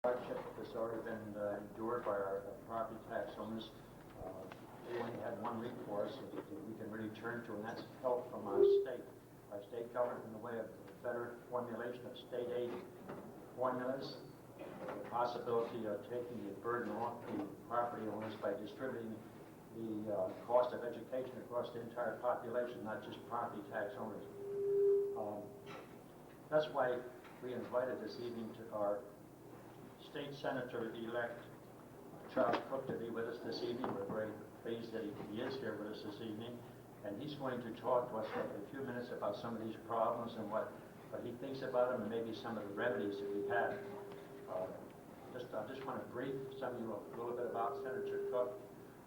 hardship that's already been endured by our property tax owners. We only had one recourse that we can really turn to, and that's help from our state government in the way of better formulation of state aid formulas, the possibility of taking the burden off the property owners by distributing the cost of education across the entire population, not just property tax owners. That's why we invited this evening to our state senator-elect Charles Cook to be with us this evening. We're very pleased that he is here with us this evening, and he's going to talk to us for a few minutes about some of these problems and what he thinks about them and maybe some of the remedies that we have. I just want to brief some of you a little bit about Senator Cook,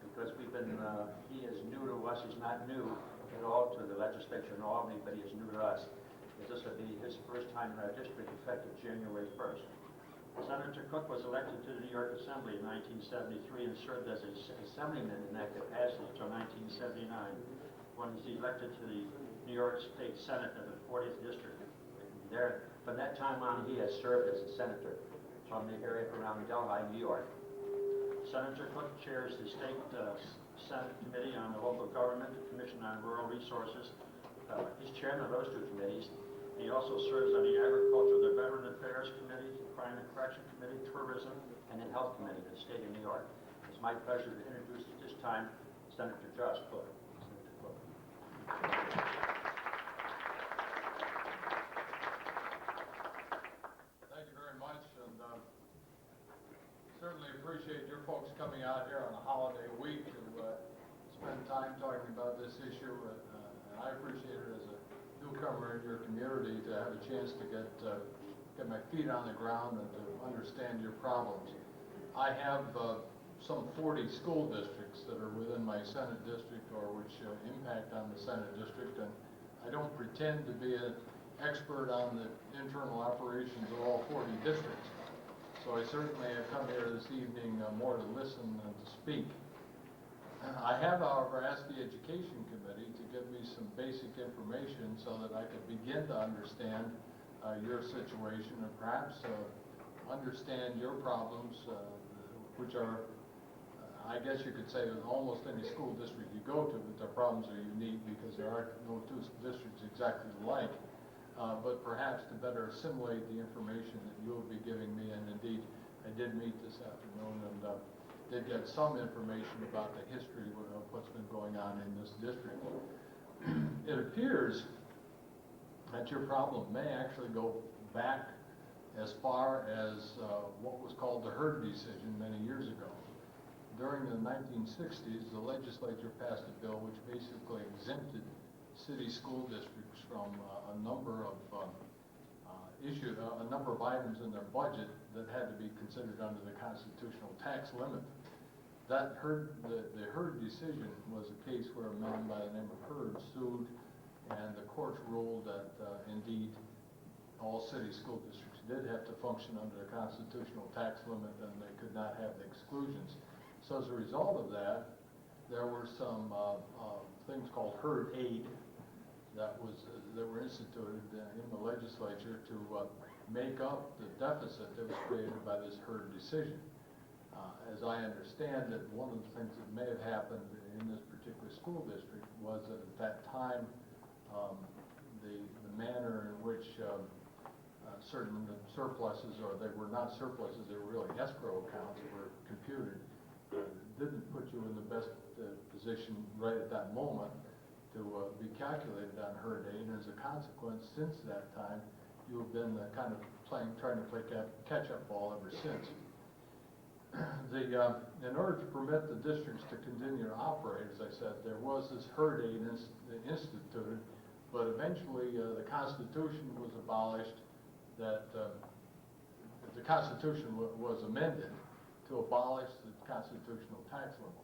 because we've been, he is new to us. He's not new at all to the legislature in Albany, but he is new to us. This will be his first time in our district, effective January 1st. Senator Cook was elected to the New York Assembly in 1973 and served as an assemblyman in that capacity until 1979, when he's elected to the New York State Senate of the 40th District. From that time on, he has served as a senator from the area around Delhi, New York. Senator Cook chairs the State Senate Committee on the Local Government, the Commission on Rural Resources. He's chairman of those two committees. He also serves on the Agriculture, the Veteran Affairs Committee, the Crime and Correction Committee, Tourism, and the Health Committee of the State of New York. It's my pleasure to introduce at this time Senator Josh Cook. Senator Cook. Thank you very much, and certainly appreciate your folks coming out here on a holiday week to spend time talking about this issue, and I appreciate it as a newcomer in your community to have a chance to get my feet on the ground and to understand your problems. I have some 40 school districts that are within my Senate district or which impact on the Senate district, and I don't pretend to be an expert on the internal operations of all 40 districts. So I certainly have come here this evening more to listen than to speak. I have, however, asked the Education Committee to give me some basic information so that I could begin to understand your situation and perhaps understand your problems, which are, I guess you could say, in almost any school district you go to, but their problems are unique because there are no two districts exactly alike. But perhaps to better assimilate the information that you'll be giving me, and indeed I did meet this afternoon and did get some information about the history of what's been going on in this district. It appears that your problem may actually go back as far as what was called the Hurd decision many years ago. During the 1960s, the legislature passed a bill which basically exempted city school districts from a number of a number of items in their budget that had to be considered under the constitutional tax limit. That the Hurd decision was a case where a man by the name of Hurd sued, and the courts ruled that indeed all city school districts did have to function under the constitutional tax limit and they could not have the exclusions. So as a result of that, there were some things called Hurd aid that were instituted in the legislature to make up the deficit that was created by this Hurd decision. As I understand it, one of the things that may have happened in this particular school district was that at that time, the manner in which certain surpluses, or they were not surpluses, they were really escrow accounts, were computed, didn't put you in the best position right at that moment to be calculated on Hurd aid, and as a consequence, since that time, you have been kind of trying to play catch-up ball ever since. In order to permit the districts to continue to operate, as I said, there was this Hurd aid instituted, but eventually the Constitution was abolished. The Constitution was amended to abolish the constitutional tax limit.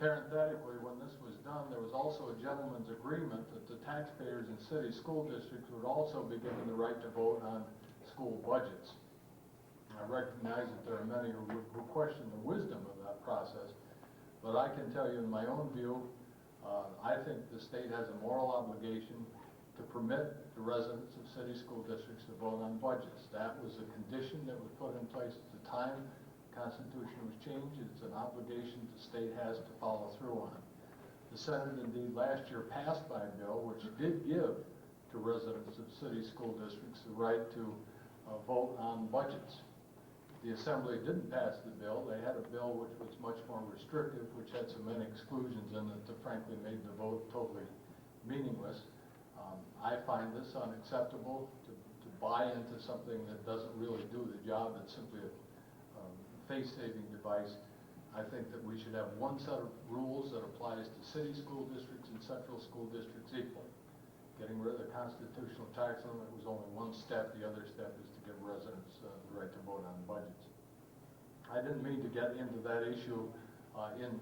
Parenthetically, when this was done, there was also a gentleman's agreement that the taxpayers in city school districts would also be given the right to vote on school budgets. I recognize that there are many who question the wisdom of that process, but I can tell you in my own view, I think the state has a moral obligation to permit the residents of city school districts to vote on budgets. That was a condition that was put in place at the time the Constitution was changed. It's an obligation the state has to follow through on. The Senate indeed last year passed by a bill which did give to residents of city school districts the right to vote on budgets. The Assembly didn't pass the bill. They had a bill which was much more restrictive, which had so many exclusions in it that frankly made the vote totally meaningless. I find this unacceptable to buy into something that doesn't really do the job. It's simply a face-saving device. I think that we should have one set of rules that applies to city school districts and central school districts equally. Getting rid of the constitutional tax limit was only one step. The other step is to give residents the right to vote on budgets. I didn't mean to get into that issue in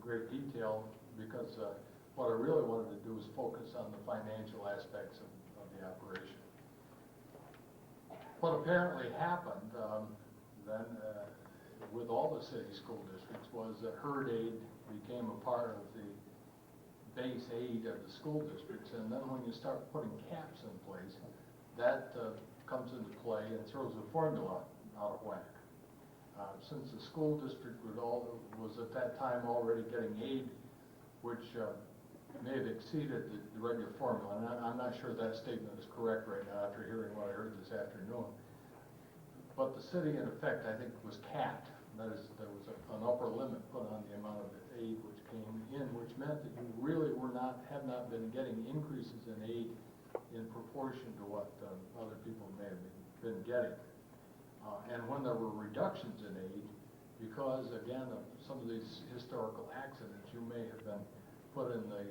great detail because what I really wanted to do was focus on the financial aspects of the operation. What apparently happened then with all the city school districts was that herd aid became a part of the base aid of the school districts, and then when you start putting caps in place, that comes into play and throws the formula out of whack. Since the school district was at that time already getting aid, which may have exceeded the regular formula, and I'm not sure that statement is correct right now after hearing what I heard this afternoon. But the city, in effect, I think, was capped. That is, there was an upper limit put on the amount of aid which came in, which meant that you really have not been getting increases in aid in proportion to what other people may have been getting. And when there were reductions in aid, because again of some of these historical accidents, you may have been put in the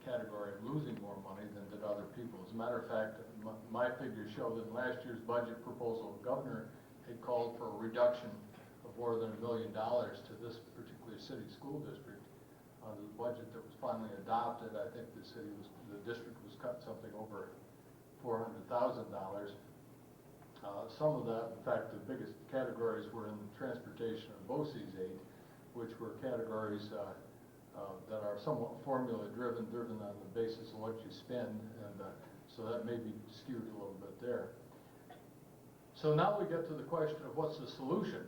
category of losing more money than did other people. As a matter of fact, my figures show that in last year's budget proposal, the governor had called for a reduction of more than $1 million to this particular city school district. The budget that was finally adopted, I think the district was cut something over $400,000. Some of that, in fact, the biggest categories were in transportation and BOCES aid, which were categories that are somewhat formula driven on the basis of what you spend, and so that may be skewed a little bit there. So now we get to the question of what's the solution,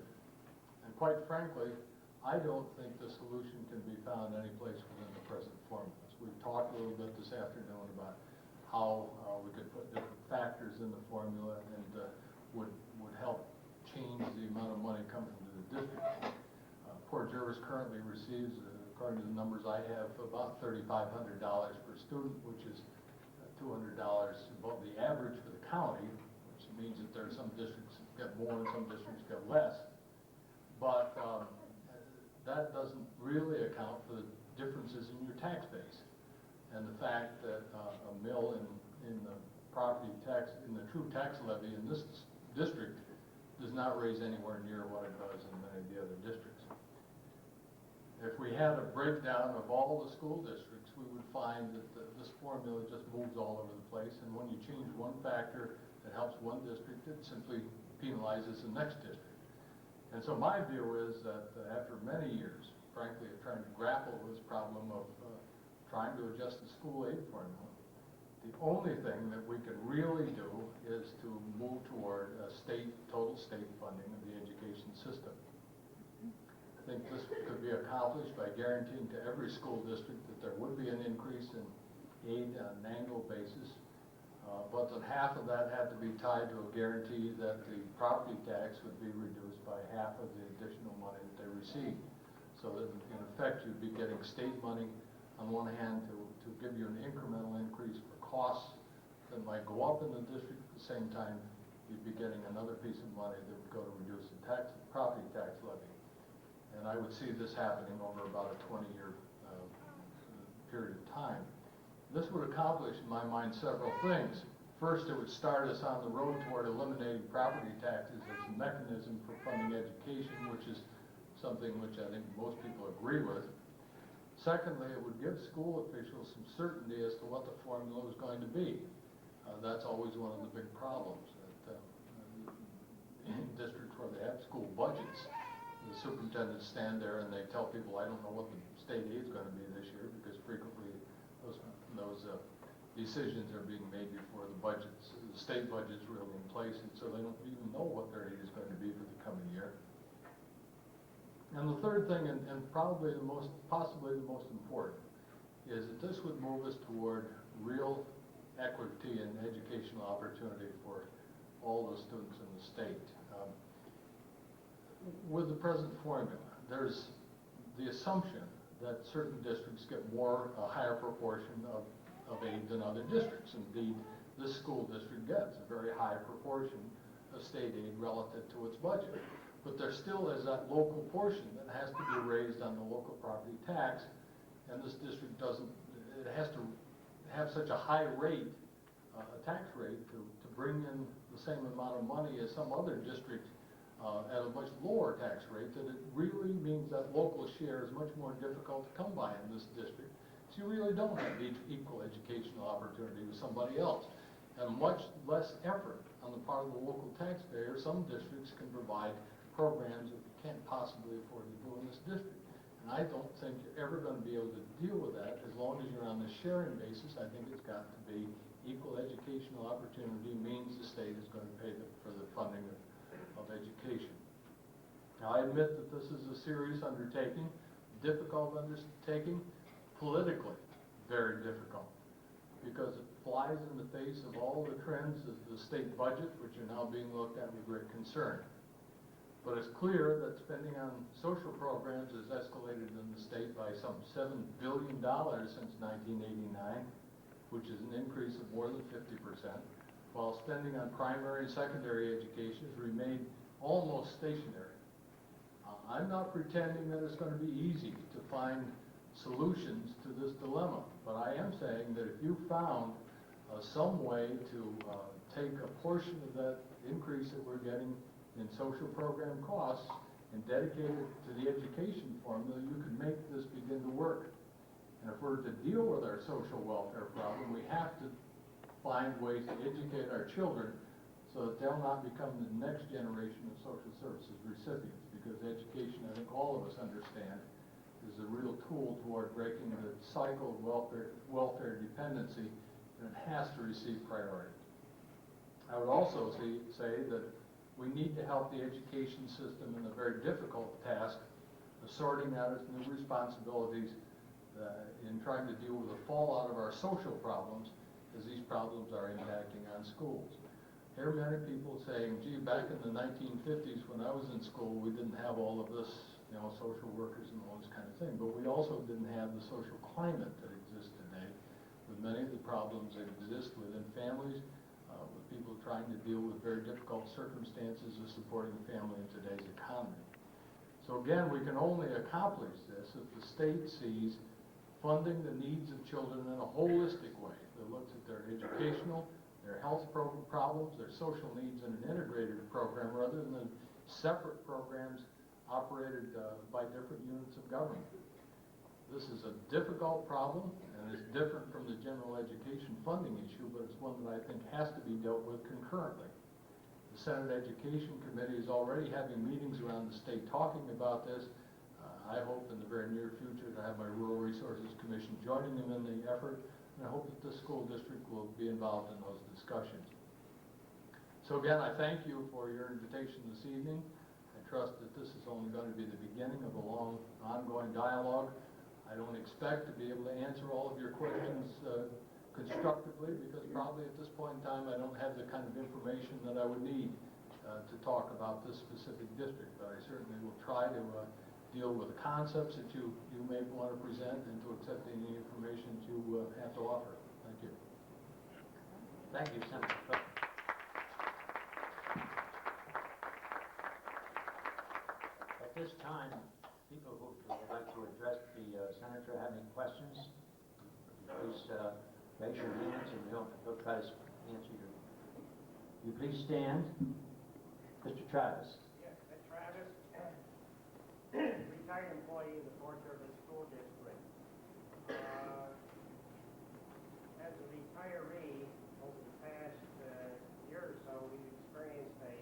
and quite frankly, I don't think the solution can be found any place within the present formulas. We've talked a little bit this afternoon about how we could put different factors in the formula and would help change the amount of money coming to the district. Poor Jervis currently receives, according to the numbers I have, about $3,500 per student, which is $200 above the average for the county, which means that there are some districts that get more and some districts get less. But that doesn't really account for the differences in your tax base and the fact that a mill in the property tax, in the true tax levy in this district does not raise anywhere near what it does in many of the other districts. If we had a breakdown of all the school districts, we would find that this formula just moves all over the place, and when you change one factor that helps one district, it simply penalizes the next district. And so my view is that after many years, frankly, of trying to grapple with this problem of trying to adjust the school aid formula, the only thing that we can really do is to move toward a total state funding of the education system. I think this could be accomplished by guaranteeing to every school district that there would be an increase in aid on an annual basis, but that half of that had to be tied to a guarantee that the property tax would be reduced by half of the additional money that they receive. So that in effect you'd be getting state money on one hand to give you an incremental increase for costs that might go up in the district. At the same time, you'd be getting another piece of money that would go to reduce the property tax levy. And I would see this happening over about a 20-year period of time. This would accomplish, in my mind, several things. First, it would start us on the road toward eliminating property taxes as a mechanism for funding education, which is something which I think most people agree with. Secondly, it would give school officials some certainty as to what the formula was going to be. That's always one of the big problems. That, in districts where they have school budgets, the superintendents stand there and they tell people, I don't know what the state aid is going to be this year, because frequently the decisions are being made before the state budget's really in place, and so they don't even know what their aid is going to be for the coming year. And the third thing, and probably possibly the most important, is that this would move us toward real equity and educational opportunity for all the students in the state. With the present formula, there's the assumption that certain districts get a higher proportion of aid than other districts. Indeed, this school district gets a very high proportion of state aid relative to its budget. But there still is that local portion that has to be raised on the local property tax, and this district doesn't, it has to have such a high rate, a tax rate, to bring in the same amount of money as some other district at a much lower tax rate, that it really means that local share is much more difficult to come by in this district. So you really don't have equal educational opportunity with somebody else. And much less effort on the part of the local taxpayer. Some districts can provide programs that you can't possibly afford to do in this district. And I don't think you're ever going to be able to deal with that as long as you're on the sharing basis. I think it's got to be equal educational opportunity means the state is going to pay for the funding of education. Now, I admit that this is a serious undertaking, difficult undertaking, politically very difficult, because it flies in the face of all the trends of the state budget, which are now being looked at with great concern. But it's clear that spending on social programs has escalated in the state by some $7 billion since 1989, which is an increase of more than 50%, while spending on primary and secondary education has remained almost stationary. I'm not pretending that it's going to be easy to find solutions to this dilemma, but I am saying that if you found some way to take a portion of that increase that we're getting in social program costs and dedicate it to the education formula, you could make this begin to work. And if we're to deal with our social welfare problem, we have to find ways to educate our children so that they'll not become the next generation of social services recipients, because education, I think all of us understand, is a real tool toward breaking the cycle of welfare dependency, and it has to receive priority. I would also say that we need to help the education system in the very difficult task of sorting out its new responsibilities in trying to deal with the fallout of our social problems, as these problems are impacting on schools. I hear many people saying, gee, back in the 1950s when I was in school, we didn't have all of this, social workers and all this kind of thing, but we also didn't have the social climate that exists today, with many of the problems that exist within families, with people trying to deal with very difficult circumstances of supporting a family in today's economy. So again, we can only accomplish this if the state sees funding the needs of children in a holistic way that looks at their educational, their health problems, their social needs in an integrated program rather than separate programs operated by different units of government. This is a difficult problem, and it's different from the general education funding issue, but it's one that I think has to be dealt with concurrently. The Senate Education Committee is already having meetings around the state talking about this. I hope in the very near future to have my Rural Resources Commission joining them in the effort, and I hope that the school district will be involved in those discussions. So again, I thank you for your invitation this evening. I trust that this is only going to be the beginning of a long, ongoing dialogue. I don't expect to be able to answer all of your questions constructively, because probably at this point in time I don't have the kind of information that I would need to talk about this specific district. But I certainly will try to deal with the concepts that you may want to present and to accept any information that you have to offer. Thank you. Thank you, Senator Cook. At this time, people who would like to address the senator have any questions, please raise your hands and he'll try to answer you. You please stand. Mr. Travis. Yes, Travis, retired employee of the Fort Jervis School District. As a retiree, over the past year or so, we've experienced a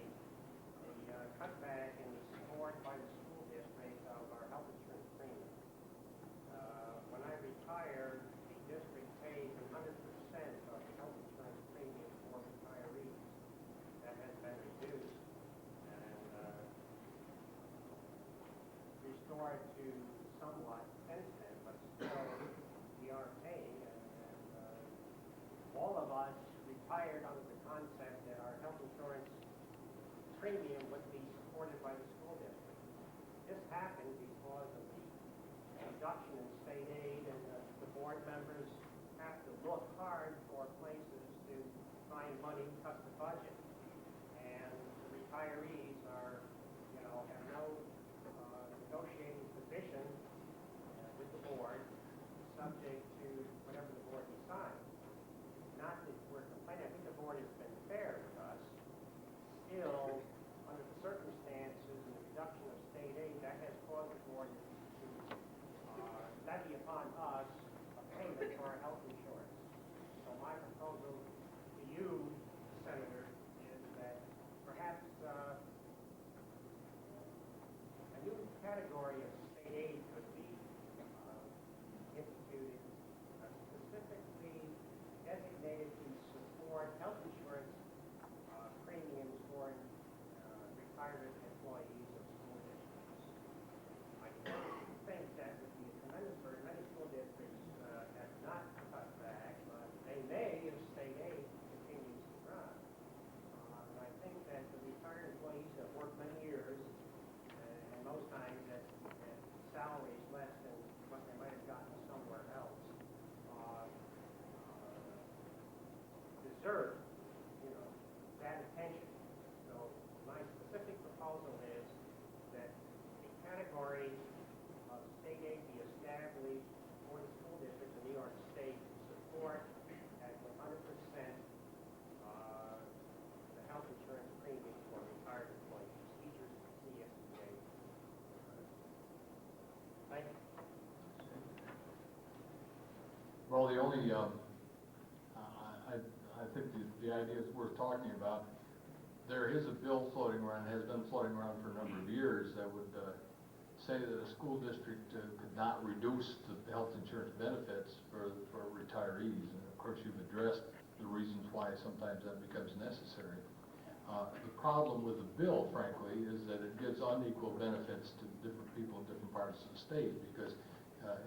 cutback in the support by the school district of our health insurance premium. When I retired, the district paid 100% of restored to somewhat since then, but still we are paying, and all of us retired under the concept that our health insurance premium would be supported by the school district. This happened because of the reduction in state aid, and the board members have to look hard for places to find money to cut the budget. And the retirees are, have no negotiating position with the board, subject to whatever the board decides. Not that we're complaining, I think the board has been fair with us. Still, under the circumstances and the reduction of state aid, that has caused the board to levy upon us a payment for our health insurance. So my proposal to you, Senator, is that perhaps a new category of state aid could be instituted, specifically designated to support health insurance premiums for retirement employees of school districts. I think that would be a tremendous burden. Many school districts have not cut back, but they may if state aid continues to run. And I think that the retired employees have worked many years, and most times at salaries less than what they might have gotten somewhere else, deserve, that attention. So my specific proposal is that a category of state aid be established for the school districts in New York State to support at 100% the health insurance premium for retired employees, teachers, CSEA. Thank you. Well, the only, I think the idea is worth talking about. There is a bill floating around, has been floating around for a number of years, that would say that a school district could not reduce the health insurance benefits for retirees. And of course, you've addressed the reasons why sometimes that becomes necessary. The problem with the bill, frankly, is that it gives unequal benefits to different people in different parts of the state, because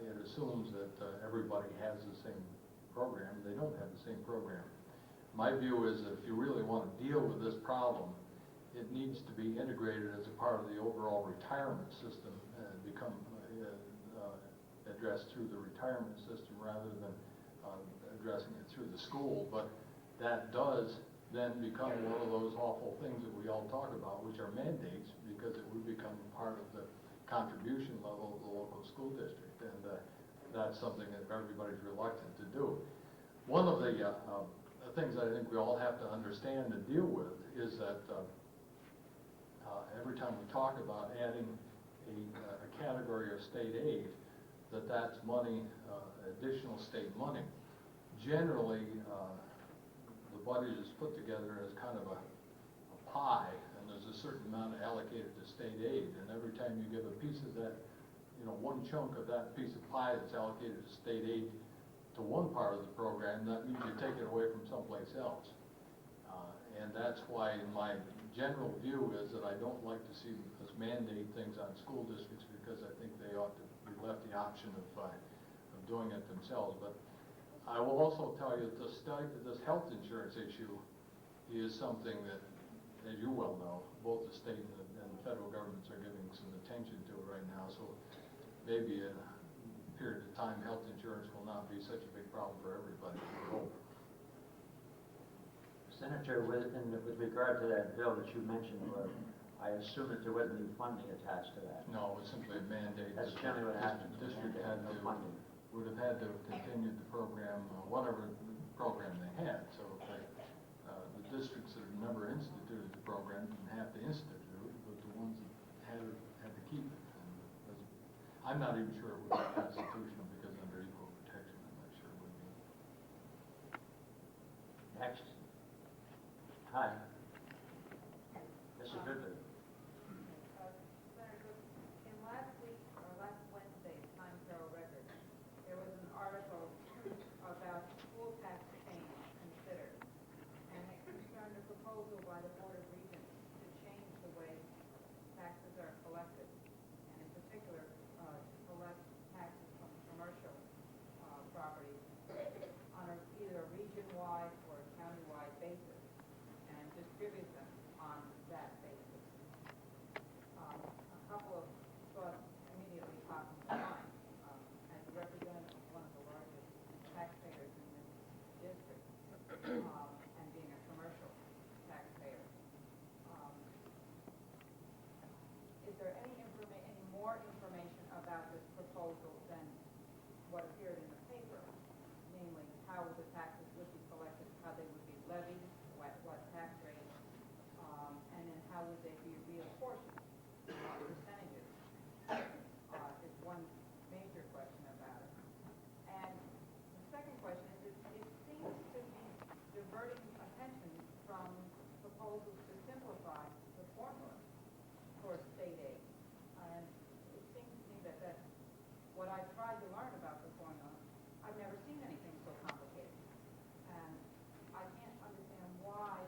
it assumes that everybody has the same program. They don't have the same program. My view is that if you really want to deal with this problem, it needs to be integrated as a part of the overall retirement system and become addressed through the retirement system rather than addressing it through the school. But that does then become one of those awful things that we all talk about, which are mandates, because it would become part of the contribution level of the local school district, and that's something that everybody's reluctant to do. One of the things I think we all have to understand and deal with is that every time we talk about adding a category of state aid, that's money, additional state money. Generally, the budget is put together as kind of a pie, and there's a certain amount allocated to state aid, and every time you give a piece of that, one chunk of that piece of pie that's allocated to state aid to one part of the program, that means you take it away from someplace else. And that's why my general view is that I don't like to see us mandate things on school districts, because I think they ought to be left the option of doing it themselves. But I will also tell you that this health insurance issue is something that, as you well know, both the state and the federal governments are giving some attention to it right now. So maybe in a period of time, health insurance will not be such a big problem for everybody, I hope. Senator, with regard to that bill that you mentioned, I assume that there wasn't any funding attached to that. No, it was simply a mandate. That's generally what happens. The district would have had to have continued the program, whatever program they had. So if the districts that have never instituted the program didn't have to institute it, but the ones that had to keep it. And I'm not even sure it would be constitutional, because under equal protection, I'm not sure it would be. Next. Hi. This is Goodman. Senator, in last week, or last Wednesday's Times Herald Record, there was an article about school tax change considered, and it concerned a proposal by the Board of Regents to change the way taxes are collected, and in particular, there any more information about this proposal than what appeared in the paper? Namely, how the taxes would be collected, how they would be levied, what tax rate, and then how would they be reapportioned, what percentages, is one major question about it. And the second question is, it seems to be diverting attention from proposals to simplify the formula for state aid. And it seems to me that that's what I've tried to learn about the formula. I've never seen anything so complicated. And I can't understand why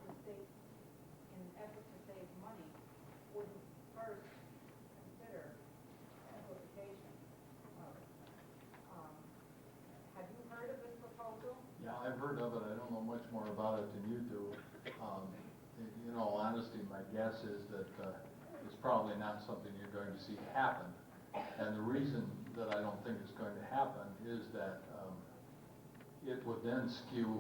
the state, in an effort to save money, wouldn't first consider simplification of it. Have you heard of this proposal? Yeah, I've heard of it. I don't know much more about it than you do. In all honesty, my guess is that it's probably not something you're going to see happen. And the reason that I don't think it's going to happen is that it would then skew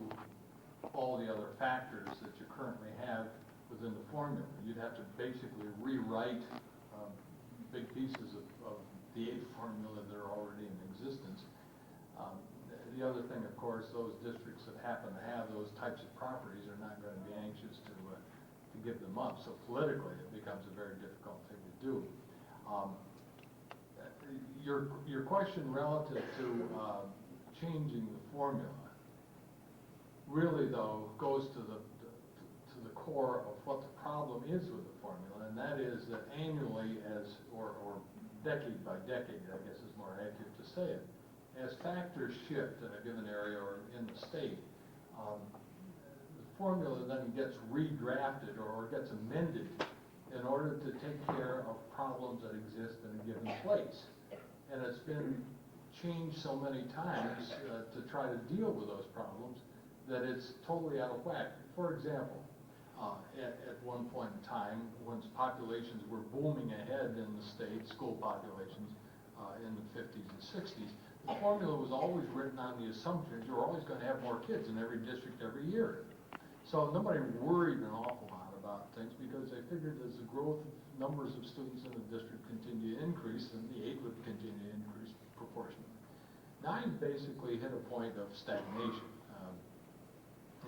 all the other factors that you currently have within the formula. You'd have to basically rewrite big pieces of the aid formula that are already in existence. The other thing, of course, those districts that happen to have those types of properties are not going to be anxious to give them up. So politically, it becomes a very difficult thing to do. Your question relative to changing the formula really, though, goes to the core of what the problem is with the formula, and that is that annually, or decade by decade, I guess is more accurate to say it, as factors shift in a given area or in the state, the formula then gets redrafted or gets amended in order to take care of problems that exist in a given place. And it's been changed so many times to try to deal with those problems that it's totally out of whack. For example, at one point in time, when populations were booming ahead in the state, school populations in the 50s and 60s, the formula was always written on the assumption you're always going to have more kids in every district every year. So nobody worried an awful lot about things because they figured as the growth of numbers of students in the district continue to increase, then the aid would continue to increase proportionally. Now you basically hit a point of stagnation.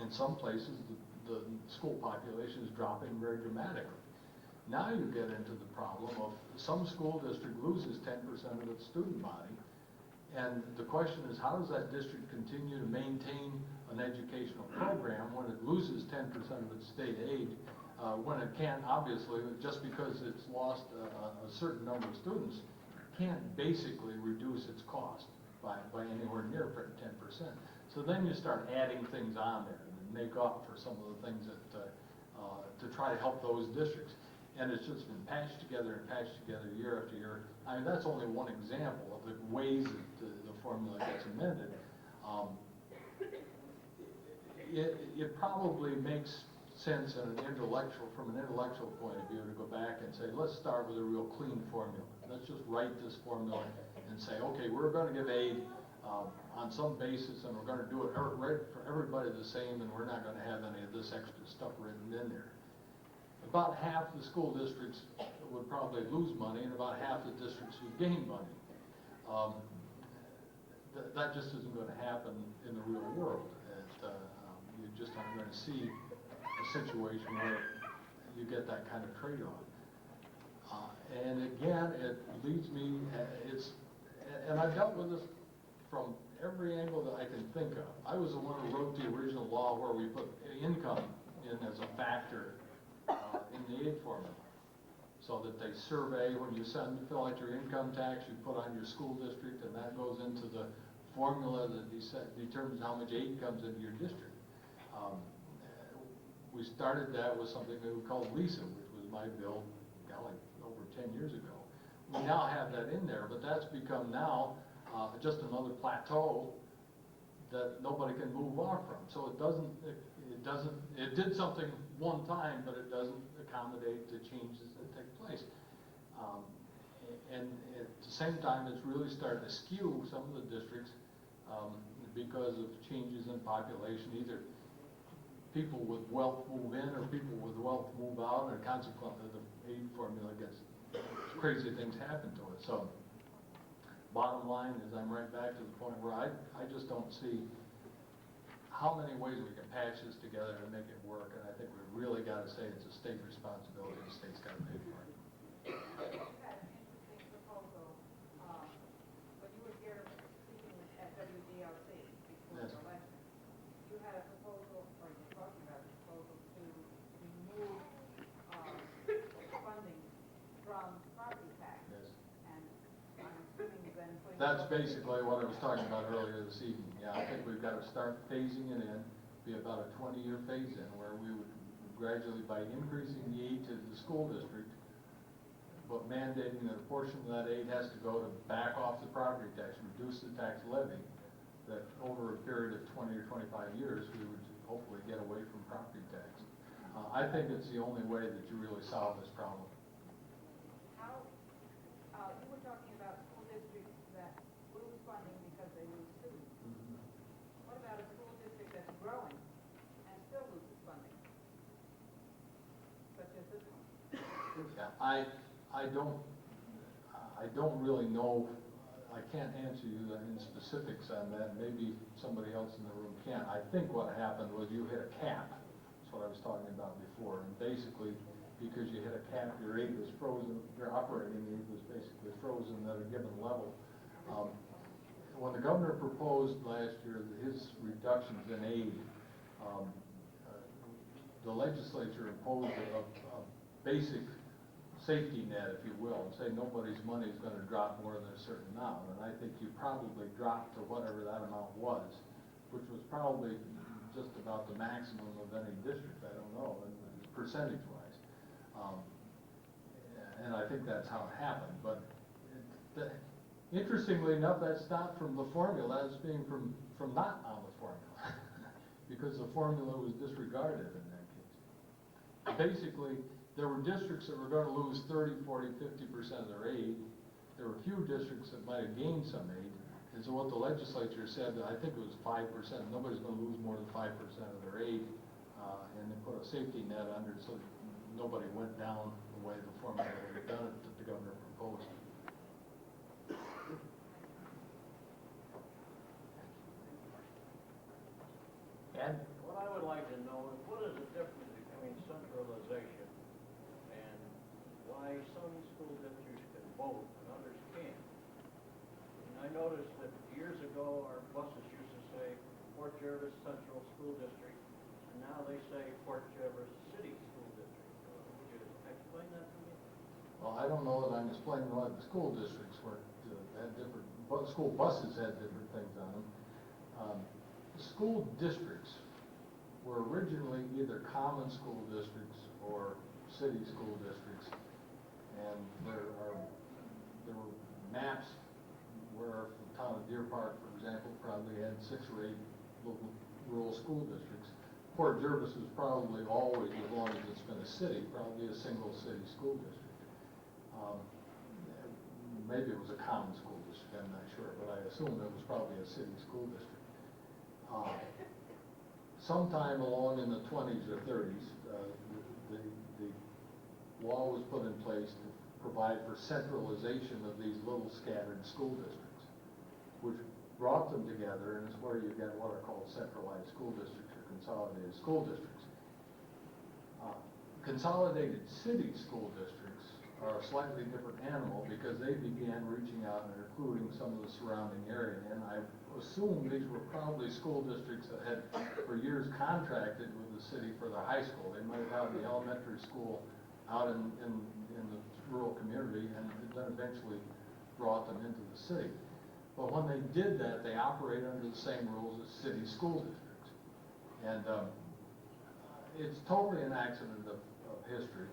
In some places, the school population is dropping very dramatically. Now you get into the problem of some school district loses 10% of its student body, and the question is, how does that district continue to maintain an educational program when it loses 10% of its state aid, when it can't, obviously, just because it's lost a certain number of students, can't basically reduce its cost by anywhere near 10%. So then you start adding things on there and make up for some of the things that to try to help those districts. And it's just been patched together year after year. I mean, that's only one example of the ways that the formula gets amended. It probably makes sense from an intellectual point of view to go back and say, let's start with a real clean formula. Let's just write this formula and say, okay, we're going to give aid on some basis, and we're going to do it for everybody the same, and we're not going to have any of this extra stuff written in there. About half the school districts would probably lose money, and about half the districts would gain money. That just isn't going to happen in the real world. You just aren't going to see a situation where you get that kind of trade-off. And again, it leads me, and I've dealt with this from every angle that I can think of. I was the one who wrote the original law where we put income in as a factor in the aid formula, so that they survey when you fill out your income tax, you put on your school district, and that goes into the formula that determines how much aid comes into your district. We started that with something that we called LISA, which was my bill, golly, over 10 years ago. We now have that in there, but that's become now just another plateau that nobody can move off from. So it did something one time, but it doesn't accommodate the changes that take place. And at the same time, it's really starting to skew some of the districts because of changes in population. Either people with wealth move in or people with wealth move out, and consequently the aid formula gets crazy things happen to us. So bottom line is I'm right back to the point where I just don't see how many ways we can patch this together and make it work, and I think we really got to say it's a state responsibility, the state's got to pay for it. You had an interesting proposal, when you were here speaking at WDLC before Yes. the election. You had a proposal, or you're talking about a proposal to remove, funding from property tax. Yes. And I'm assuming then putting. That's basically what I was talking about earlier this evening. Yeah, I think we've got to start phasing it in, be about a 20-year phase-in, where we would gradually, by increasing the aid to the school district, but mandating that a portion of that aid has to go to back off the property tax, reduce the tax levy, that over a period of 20 or 25 years, we would hopefully get away from property tax. I think it's the only way that you really solve this problem. How, you were talking about school districts that lose funding because they lose students. What about a school district that's growing and still loses funding? Such as this one. Yeah, I don't really know, I can't answer you in specifics on that, maybe somebody else in the room can. I think what happened was you hit a cap, that's what I was talking about before, and basically, because you hit a cap, your aid was frozen, your operating aid was basically frozen at a given level. When the governor proposed last year his reductions in aid, the legislature imposed a basic safety net, if you will, and say nobody's money is going to drop more than a certain amount. And I think you probably dropped to whatever that amount was, which was probably just about the maximum of any district, I don't know, percentage-wise. And I think that's how it happened. But interestingly enough, that's not from the formula, it's being from not on the formula, because the formula was disregarded in that case. Basically, there were districts that were going to lose 30, 40, 50% of their aid. There were few districts that might have gained some aid. And so what the legislature said, I think it was 5%, nobody's going to lose more than 5% of their aid. And they put a safety net under it so nobody went down the way the formula would have done it that the governor proposed. And What I would like to know is what is the difference between centralization and why some school districts can vote and others can't? And I noticed that years ago our buses used to say Fort Jervis Central School District, and now they say Fort Jervis City School District. Would you explain that to me? Well, I don't know that I'm explaining why the school districts were, had different, school buses had different things on them. School districts were originally either common school districts or city school districts. And there were maps where the town of Deer Park, for example, probably had 6 or 8 local rural school districts. Fort Jervis was probably always, as long as it's been a city, probably a single city school district. Maybe it was a common school district, I'm not sure, but I assume it was probably a city school district. Sometime along in the 20s or 30s, the law was put in place to provide for centralization of these little scattered school districts, which brought them together, and is where you get what are called centralized school districts or consolidated school districts. Consolidated city school districts are a slightly different animal because they began reaching out and including some of the surrounding area. And I assume these were probably school districts that had for years contracted with the city for their high school. They might have had the elementary school out in the rural community and then eventually brought them into the city. But when they did that, they operated under the same rules as city school districts. And it's totally an accident of history.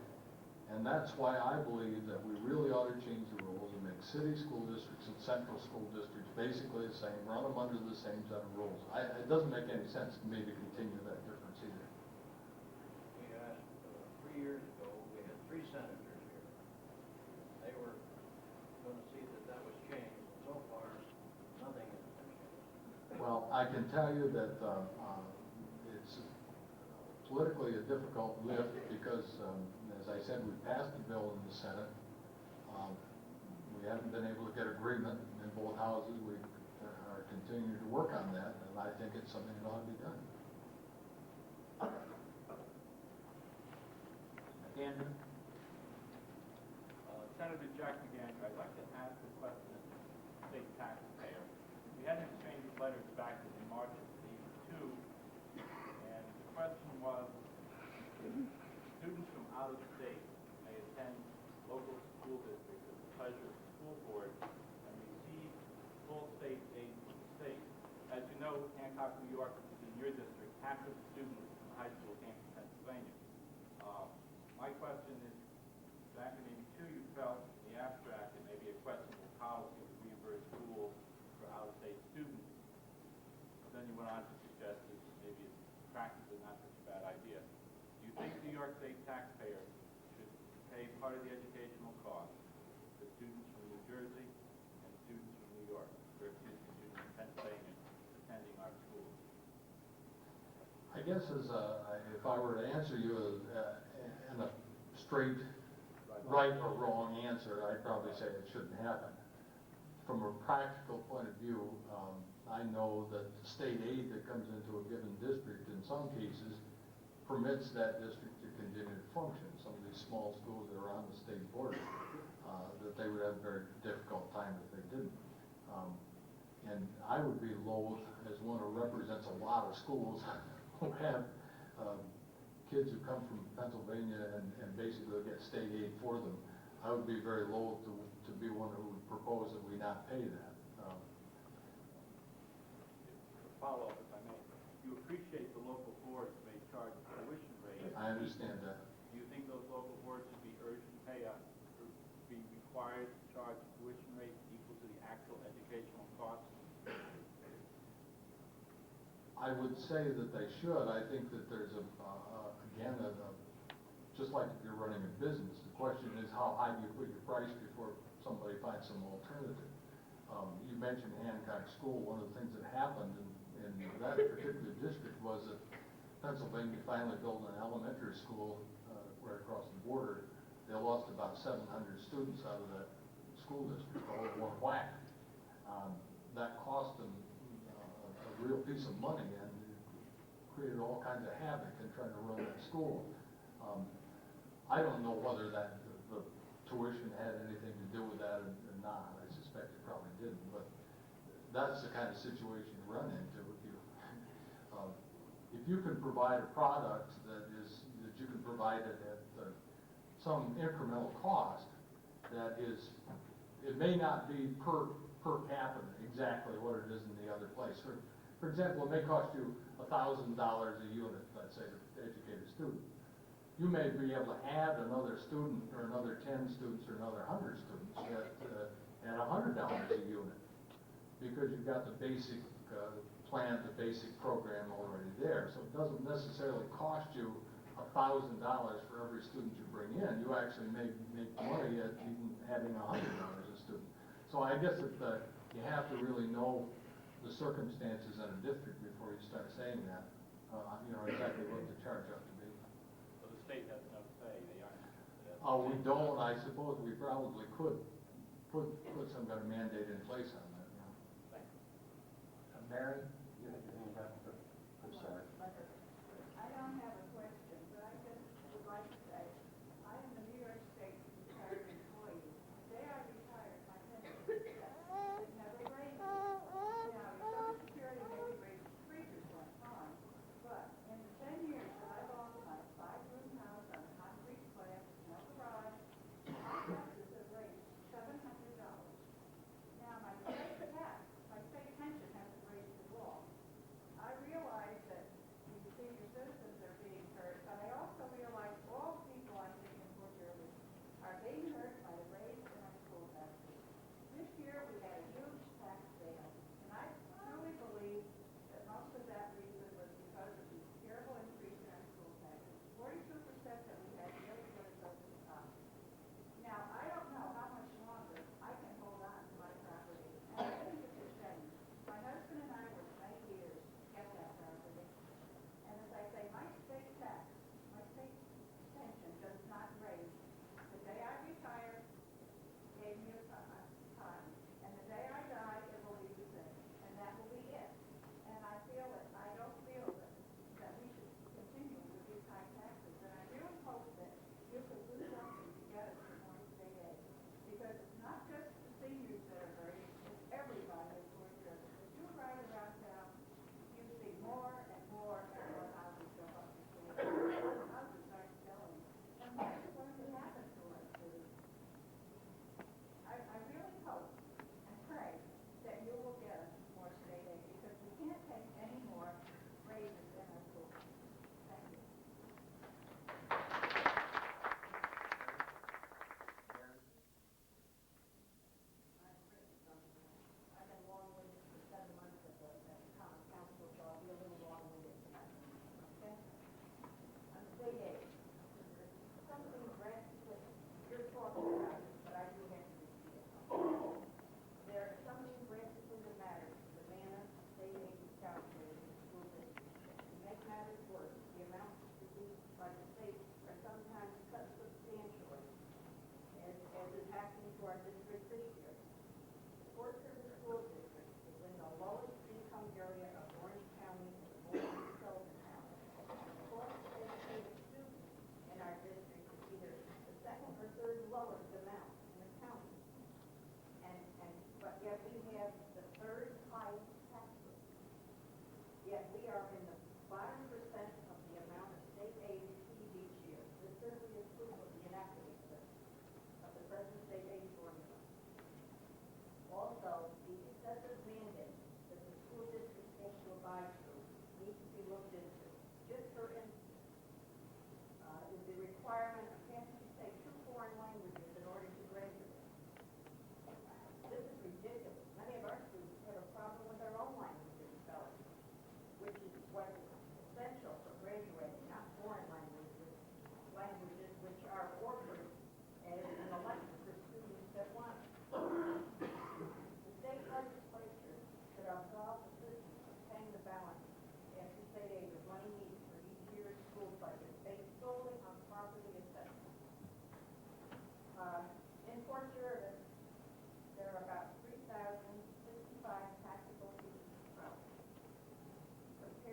And that's why I believe that we really ought to change the rules and make city school districts and central school districts basically the same, run them under the same set of rules. It doesn't make any sense to me to continue that difference either. We asked 3 years ago, we had 3 senators here. They were going to see that was changed, and so far, nothing has been changed. Well, I can tell you that it's politically a difficult lift because, as I said, we passed the bill in the Senate. We haven't been able to get agreement in both houses. We are continuing to work on that, and I think it's something that ought to be done. Again, Senator Jack McGann, I'd like to ask a question of the state taxpayer. We had an exchange of letters back in March of '82, and the question was, students from out of state may attend local school districts at the pleasure of the school board and receive full state aid from the state. As you know, Hancock, New York is in your district, half of the students from high school came from Pennsylvania. My question is, back in '82, you felt in the abstract it may be a questionable policy to reimburse schools for out-of-state students. But then you went on to suggest that maybe it's practically not such a bad idea. Do you think New York State taxpayer should pay part of the educational cost for students from New Jersey and students from New York, or excuse me, students from Pennsylvania attending our schools? I guess if I were to answer you in a straight right or wrong answer, I'd probably say it shouldn't happen. From a practical point of view, I know that the state aid that comes into a given district in some cases permits that district to continue to function. Some of these small schools that are on the state border, that they would have a very difficult time if they didn't. And I would be loath, as one who represents a lot of schools who have kids who come from Pennsylvania and basically get state aid for them, I would be very loath to be one who would propose that we not pay that. Follow up, if I may. You appreciate the local boards may charge a tuition rate. I understand that. Do you think those local boards should be urged to pay up, or be required to charge a tuition rate equal to the actual educational costs? I would say that they should. I think that there's just like if you're running a business, the question is how high do you put your price before somebody finds some alternative. You mentioned Hancock School. One of the things that happened in that particular district was that Pennsylvania finally built an elementary school right across the border. They lost about 700 students out of that school district, all in one whack. That cost them a real piece of money and created all kinds of havoc in trying to run that school. I don't know whether the tuition had anything to do with that or not. I suspect it probably didn't, but that's the kind of situation you run into if you can provide a product that you can provide it at some incremental cost that is, it may not be per capita exactly what it is in the other place. For example, it may cost you $1,000 a unit, let's say, to educate a student. You may be able to add another student or another 10 students or another 100 students at $100 a unit because you've got the basic plan, the basic program already there. So it doesn't necessarily cost you $1,000 for every student you bring in. You actually make money at even adding $100 a student. So I guess that you have to really know the circumstances in a district before you start saying that, exactly what the charge ought to be. So the state has no say, they aren't. We don't. I suppose we probably could put some kind of mandate in place on that. Mary, you had your hand up. I'm sorry. I don't have a question, but I just would like to say, I am a New York State retired employee. They are retired, my pension is set. Now, they raise, now, your Social Security maybe raised 3%, fine, but in the 10 years that I lost my 5-room house on a concrete slab, no garage, my taxes have raised $700. Now, my state pension hasn't raised at all.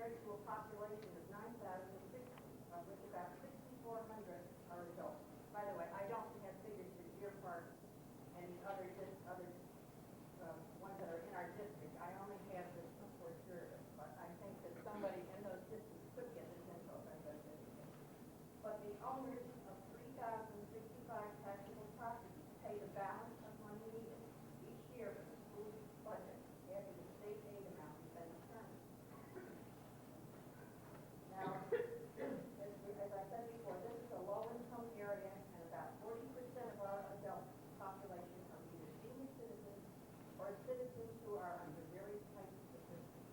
compared to a population of 9,060, of which about 6,400 are adults. By the way, I don't have figures for Deer Park and these other ones that are in our district. I only have this for Jervis, but I think that somebody in those districts could get this info if I got this. But the owners of 3,065 taxable properties pay the balance of money needed each year for the school budget after the state aid amount has been determined. Now, as I said before, this is a low-income area, and about 40% of our adult population are either senior citizens or citizens who are under various types of assistance.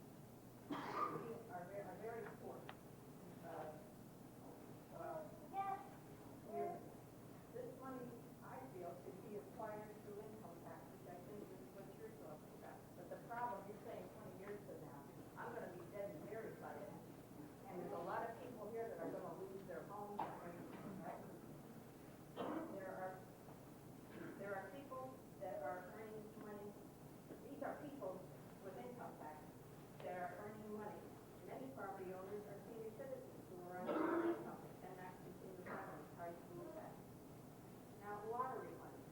We are very poor. This money, I feel, should be acquired through income tax, which I think is what you're talking about. But the problem, you're saying 20 years from now, I'm going to be dead and buried by then. And there's a lot of people here that are going to lose their homes and everything, right? There are people that are earning money. These are people with income tax that are earning money. Many property owners are senior citizens who are on income and not continue having high school tax. Now, lottery money.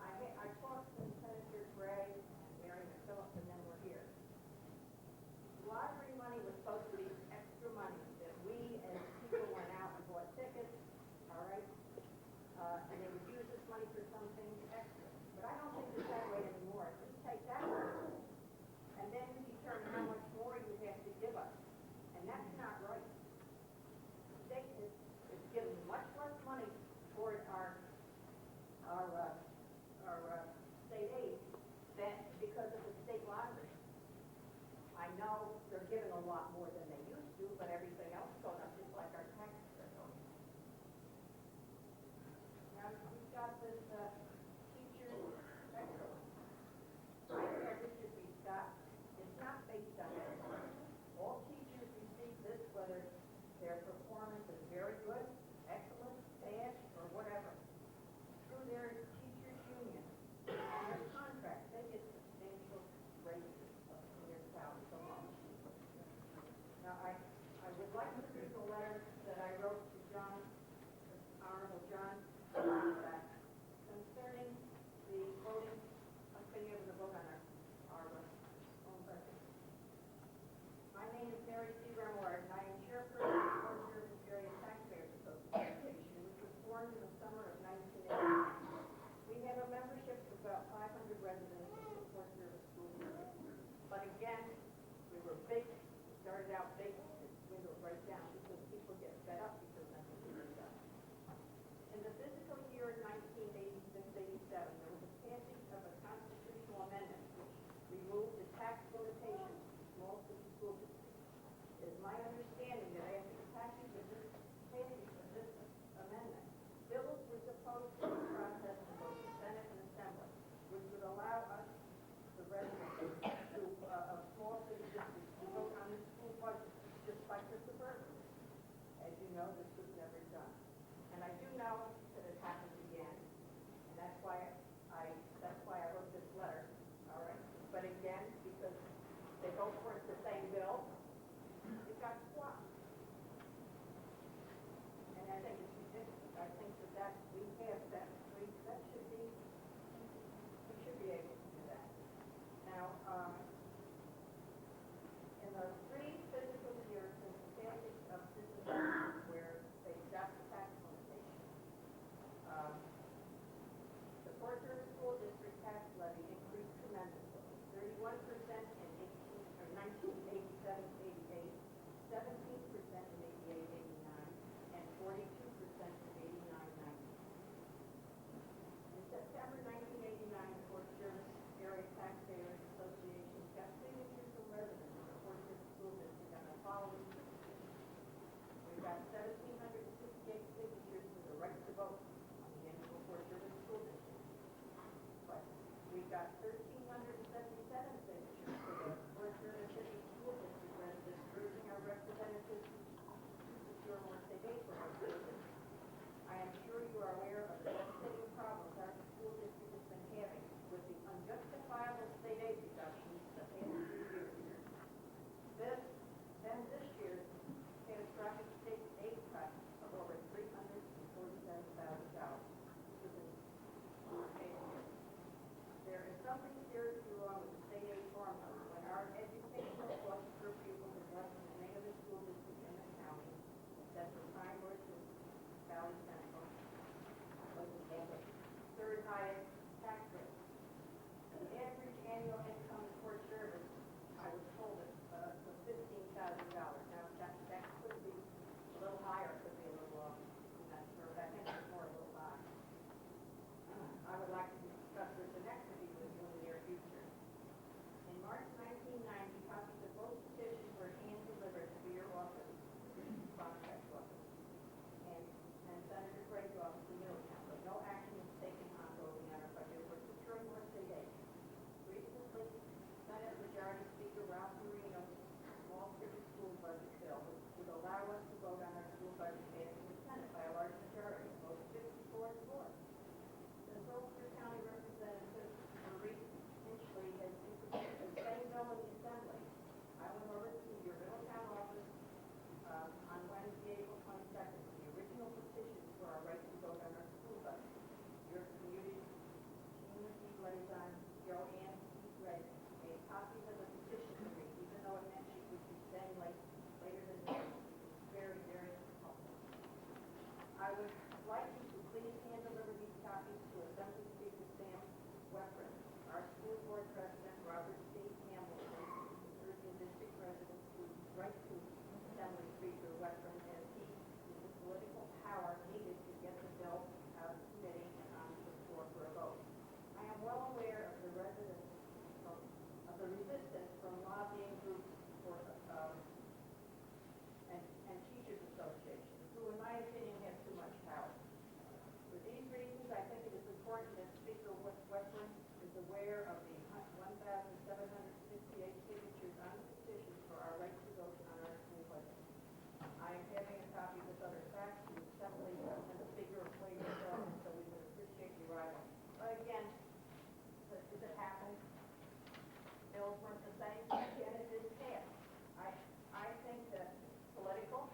I talked to Senator Gray and Mary McPhillips, and then we're here. Lottery money was supposed to be extra money that we as people went out and bought tickets, all right? And they would use this money for something extra. But I don't think it's that way anymore. Just take that money and then you determine how much more you have to give us. And that's not right. The state is giving much less money toward our state aid than because of the state lottery. I know they're giving a lot more than they used to, but everything else is going up just like our taxes are going up. Now, we've got this teacher excellence. I feel this should be stopped. It's not based on that. All teachers receive this whether their performance is very good, excellent, bad, or whatever. Through their teachers' union and their contract, they get substantial raises in their salary so much. Now, I would like to read the letter that I wrote to John, Honorable John, concerning the voting, us being able to vote on our own budget. My name is Mary C. Remillard, and I am chairperson of the Fort Jervis Area Taxpayers Association, which was formed in the summer of 1980. We have a membership of about 500 residents of the Fort Jervis School District. But again, we were big, started out big, it dwindled right down because people get fed up because nothing is done. In the fiscal year 1986-87, there was a passage of a constitutional amendment which removed the tax limitations for small city school districts. It is my understanding that after the passage of this amendment, bills were supposed to be processed in both the Senate and Assembly, which would allow us, the residents of small city districts, to vote on the school budget, just like the suburban. As you know, this was never done. And I do know that it happened again, and that's why I wrote this letter, all right? But again, because they go for the same bill, it got swapped. And I think it's ridiculous. I think that we have that, that should be, we should be able to do that. Now, in the 3 fiscal years since the passage of this amendment, where they got the tax limitation, the Fort Jervis School District tax levy increased tremendously, 31% in 1987-88, 17% in 88-89, and 42% in 89-90. In September 1989, the Fort Jervis Area Taxpayers Association got signatures from residents of the Fort Jervis School District on the following petitions. We got 1,768 signatures for the right to vote on the annual Fort Jervis School District. But we got 1,377 signatures for the Fort Jervis City School District residents urging our representatives to secure more state aid for our school district. I am sure you are aware of the devastating problems our school district has been having with the unjustifiable state aid reductions the past few years. This annual income in Fort Jervis, I was told it was $15,000. Now, that could be a little higher, could be a little lower. I'm not sure, but I think it's more a little high. I would like to discuss this inequity with you in the near future. In March 1990, copies of both petitions were hand-delivered to your office, Prospect office, and Senator Craig's office in Middletown, but no action was taken on voting on our budget for securing more state aid. Recently, Senate Majority Speaker Ralph Marino's small city school budget bill would allow us to vote on our school budget passed in the Senate by a large majority, vote 54 to 4. The Salisbury County Representative Marie Hinchley has introduced the same bill in the Assembly. I went over to your Middletown office on Wednesday, April 22nd, with the original petitions for our right to vote on our school budget. Your community liaison, Joanne Reed, made copies of the petition to me, even though it meant she would be staying later than normal. It was very, very helpful. I would like you to please hand deliver these copies to Assembly Speaker Sam Weprin, our school board president, Robert C. Campbell, the Thurston District President, who writes to Assembly Speaker Weprin as he is the political power needed to get the bill out of committee and on the floor for a vote. I am well aware of the resistance from lobbying groups for and teachers associations, who, in my opinion, have too much power. For these reasons, I think it is important that Speaker Weprin is aware of the 1,768 signatures on the petition for our right to vote on our school budget. I am having a copy of this other fact to the Assembly and the Speaker of Wayne yourself, so we would appreciate your arrival. But again, does it happen? Bills weren't the same, again, it didn't pass. I think that it's political.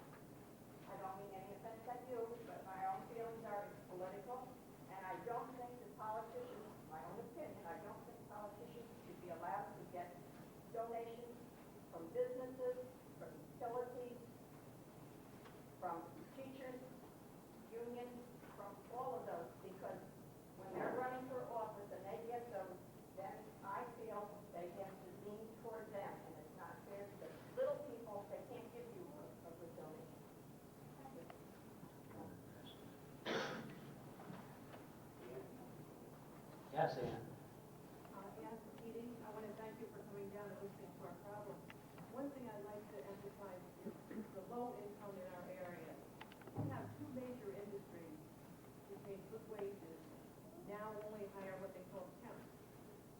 I don't mean any offense at you, but my own feelings are it's political. And I don't think that politicians, my own opinion, I don't think politicians should be allowed to get donations from businesses, from utilities, from teachers, unions, from all of those, because when they're running for office and they get those, then I feel they have to lean toward them, and it's not fair to the little people that can't give you a good donation. Yes, Ann. Ann Keating, I want to thank you for coming down and listening to our problem. One thing I'd like to emphasize is the low income in our area. We have two major industries who pay good wages, now only hire what they call temps.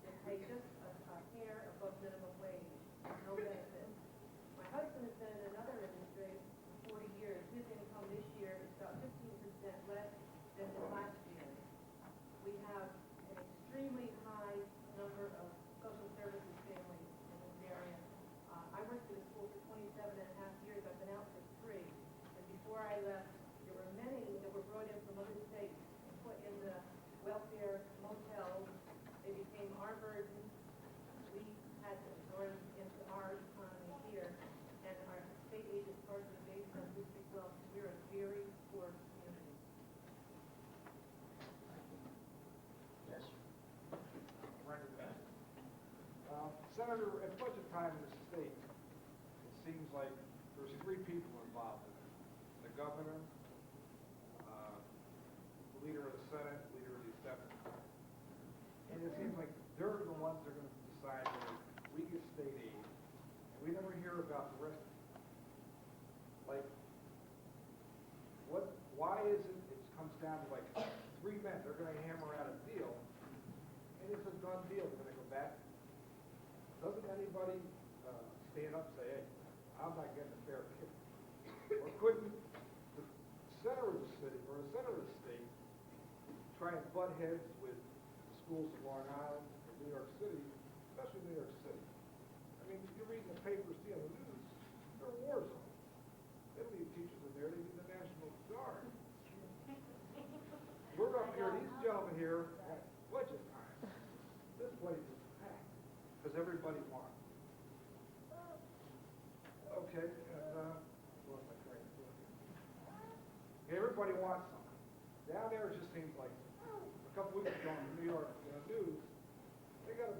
They pay just a hair above minimum wage, no benefits. My husband has been in another industry for 40 years. His income this year is about 15% less than his last year. We have an extremely high number of social services families in this area. I worked in a school for 27 and a half years. I've been out for 3. And before I left, there were many that were brought in from other states and put in the welfare motels. They became our burden. We had to absorb into our economy here. And our state aid is partially based on District 12. We're a very poor community. Yes. Senator, at budget time in the state, it seems like there's 3 people involved in it. The governor, the leader of the Senate, the leader of the Assembly. And it seems like they're the ones that are going to decide whether we get state aid. And we never hear about the rest of it. Like, why is it comes down to like 3 men, they're going to hammer out a deal, and it's a done deal, they're going to go back. Doesn't anybody stand up and say, hey, I'm not getting a fair kick? Or couldn't the center of the city, or the center of the state, try and butt heads with the schools of Long Island or New York City, especially New York City? I mean, you're reading the papers, see on the news, they're a war zone. They leave teachers in there, they need the National Guard. We're up here, these gentlemen here, at budget time. This place is packed, because everybody wants. Okay, lost my train of thought. Okay, everybody wants something. Down there, it just seems like, a couple weeks ago in the New York news, they got a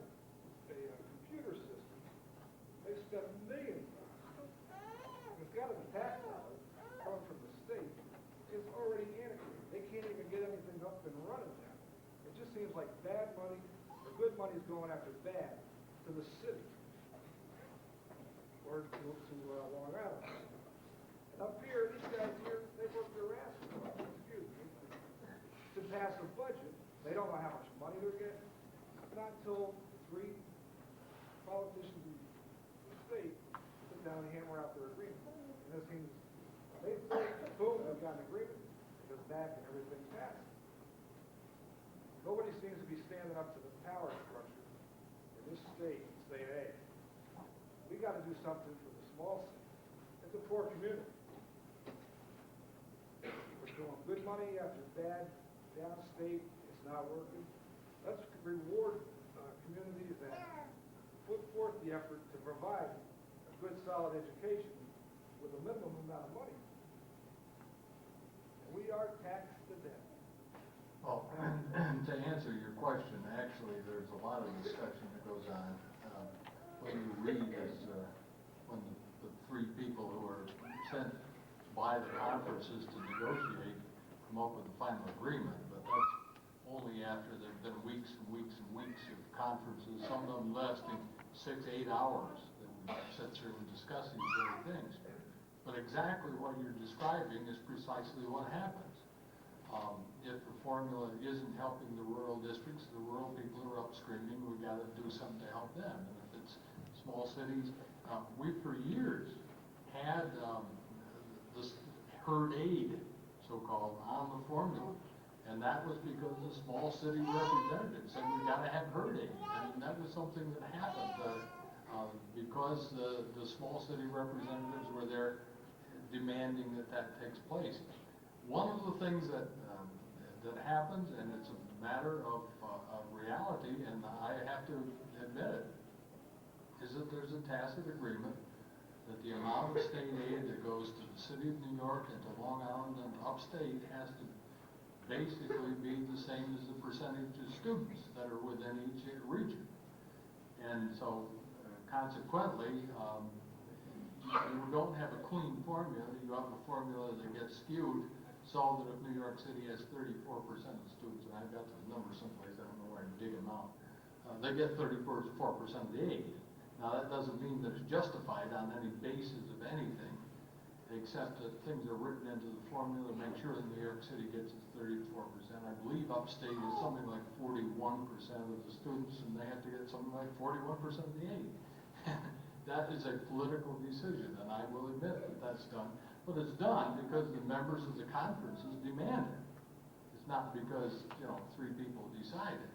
bad money, the good money's going after bad to the city or to Long Island. And up here, these guys here, they work their asses off, excuse me, to pass a budget. They don't know how much money they're getting. Not until 3 politicians in the state sit down and hammer out their agreement. And this seems, they say, boom, they've got an agreement, it goes back and everything's passed. Nobody seems to be standing up to the power structure in this state and saying, hey, we got to do something for the small city. It's a poor community. We're throwing good money after bad downstate. It's not working. Let's reward communities that put forth the effort to provide a good, solid education with a minimum amount of money. And we are taxed to death. Well, and to answer your question, actually, there's a lot of discussion that goes on. What you read is when the 3 people who are sent by the conferences to negotiate come up with a final agreement, but that's only after there have been weeks and weeks and weeks of conferences, some of them lasting 6-8 hours that we sit through and discuss these very things. But exactly what you're describing is precisely what happens. If the formula isn't helping the rural districts, the rural people are up screaming, we've got to do something to help them. And if it's small cities, we for years had this herd aid, so-called, on the formula. And that was because the small city representatives said we got to have herd aid. And that was something that happened because the small city representatives were there demanding that takes place. One of the things that happens, and it's a matter of reality, and I have to admit it, is that there's a tacit agreement that the amount of state aid that goes to the city of New York and to Long Island and upstate has to basically be the same as the percentage of students that are within each region. And so, consequently, you don't have a clean formula. You have a formula that gets skewed so that if New York City has 34% of students, and I've got the number someplace, I don't know where I'm digging them out, they get 34% of the aid. Now, that doesn't mean that it's justified on any basis of anything, except that things are written into the formula to make sure that New York City gets its 34%. I believe upstate is something like 41% of the students, and they have to get something like 41% of the aid. That is a political decision, and I will admit that that's done. But it's done because the members of the conferences demand it. It's not because, 3 people decide it.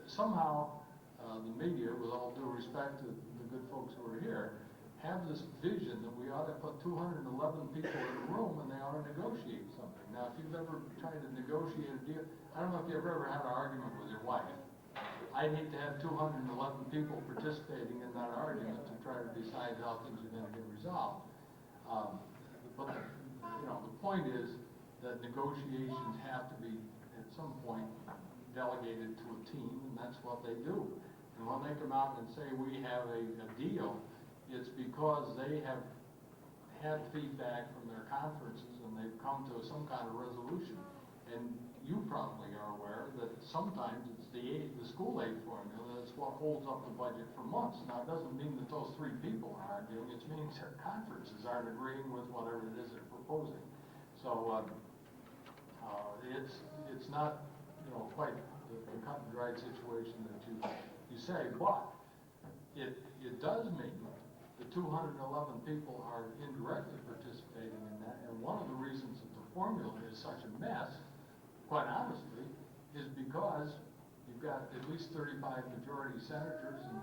Somehow, the media, with all due respect to the good folks who are here, have this vision that we ought to put 211 people in a room and they ought to negotiate something. Now, if you've ever tried to negotiate a deal, I don't know if you've ever had an argument with your wife. I'd hate to have 211 people participating in that argument to try to decide how things are going to get resolved. But the point is that negotiations have to be, at some point, delegated to a team, and that's what they do. And when they come out and say we have a deal, it's because they have had feedback from their conferences and they've come to some kind of resolution. And you probably are aware that sometimes it's the school aid formula that's what holds up the budget for months. Now, it doesn't mean that those 3 people are arguing. It means their conferences aren't agreeing with whatever it is they're proposing. So it's not quite the cut and dried situation that you say, but it does mean the 211 people are indirectly participating in that. And one of the reasons that the formula is such a mess, quite honestly, is because you've got at least 35 majority senators and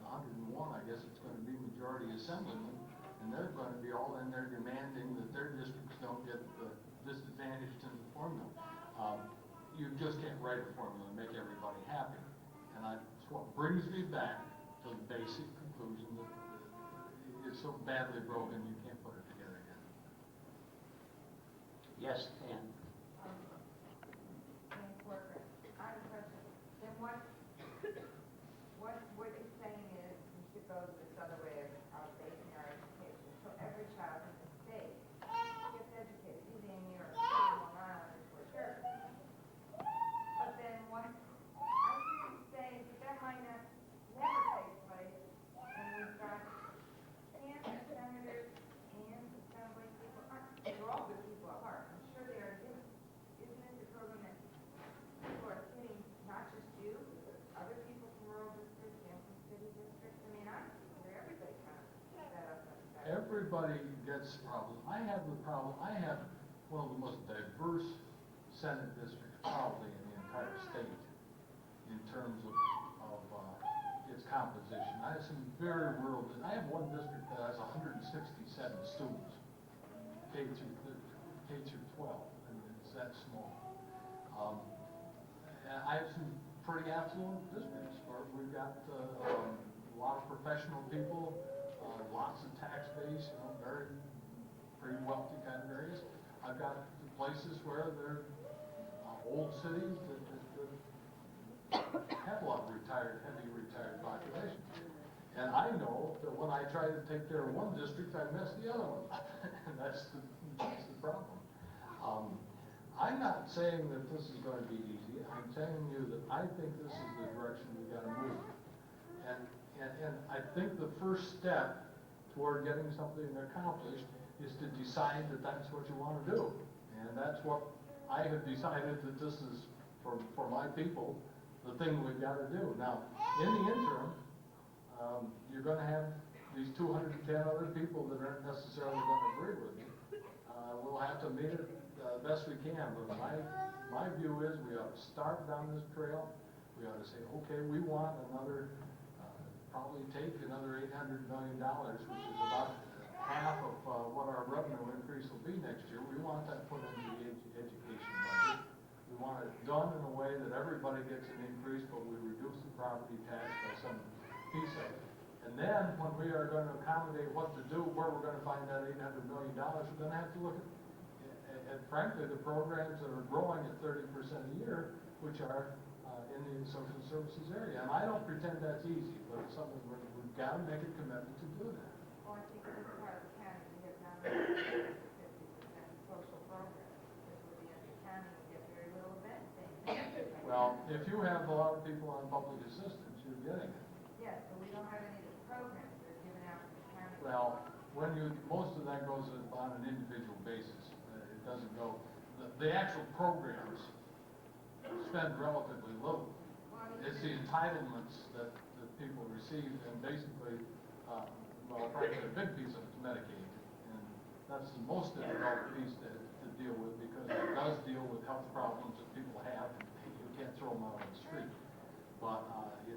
101, I guess it's going to be majority assemblymen, and they're going to be all in there demanding that their districts don't get disadvantaged in the formula. You just can't write a formula and make everybody happy. And that's what brings me back to the basic conclusion that it's so badly broken you can't put it together again. Yes, Dan. Worker, I have a question. Then what you're saying is we should go this other way of basing our education. So every child in the state gets educated, either in New York City, Long Island, or Jervis. everybody gets problems. I have the problem, I have one of the most diverse Senate districts probably in the entire state in terms of its composition. I have some very rural, I have one district that has 167 students, K through 12, I mean, it's that small. And I have some pretty affluent districts where we've got a lot of professional people, lots of tax base, very, pretty wealthy kind of areas. I've got places where they're old cities that have a lot of heavy retired population. And I know that when I try to take care of one district, I mess the other one up. And that's the problem. I'm not saying that this is going to be easy. I'm telling you that I think this is the direction we got to move. And I think the first step toward getting something accomplished is to decide that that's what you want to do. And that's what I have decided, that this is, for my people, the thing we've got to do. Now, in the interim, you're going to have these 210 other people that aren't necessarily going to agree with you. We'll have to meet it best we can, but my view is we ought to start down this trail. We ought to say, okay, we want another, probably take another $800 million, which is about half of what our revenue increase will be next year. We want that put into the education budget. We want it done in a way that everybody gets an increase, but we reduce the property tax by some piece of it. And then when we are going to accommodate what to do, where we're going to find that $800 million, we're going to have to look at frankly, the programs that are growing at 30% a year, which are in the social services area. And I don't pretend that's easy, but it's something we've got to make a commitment to do that. Well, I think in this part of the county, we have down to 50% social programs, because with the other county, we get very little of anything. Well, if you have a lot of people on public assistance, you're getting it. Yes, but we don't have any of the programs that are given out from the county. Well, most of that goes on an individual basis. It doesn't go, the actual programs spend relatively little. It's the entitlements that people receive, and basically, well, frankly, a big piece of it's Medicaid. And that's the most difficult piece to deal with, because it does deal with health problems that people have, and you can't throw them out on the street. But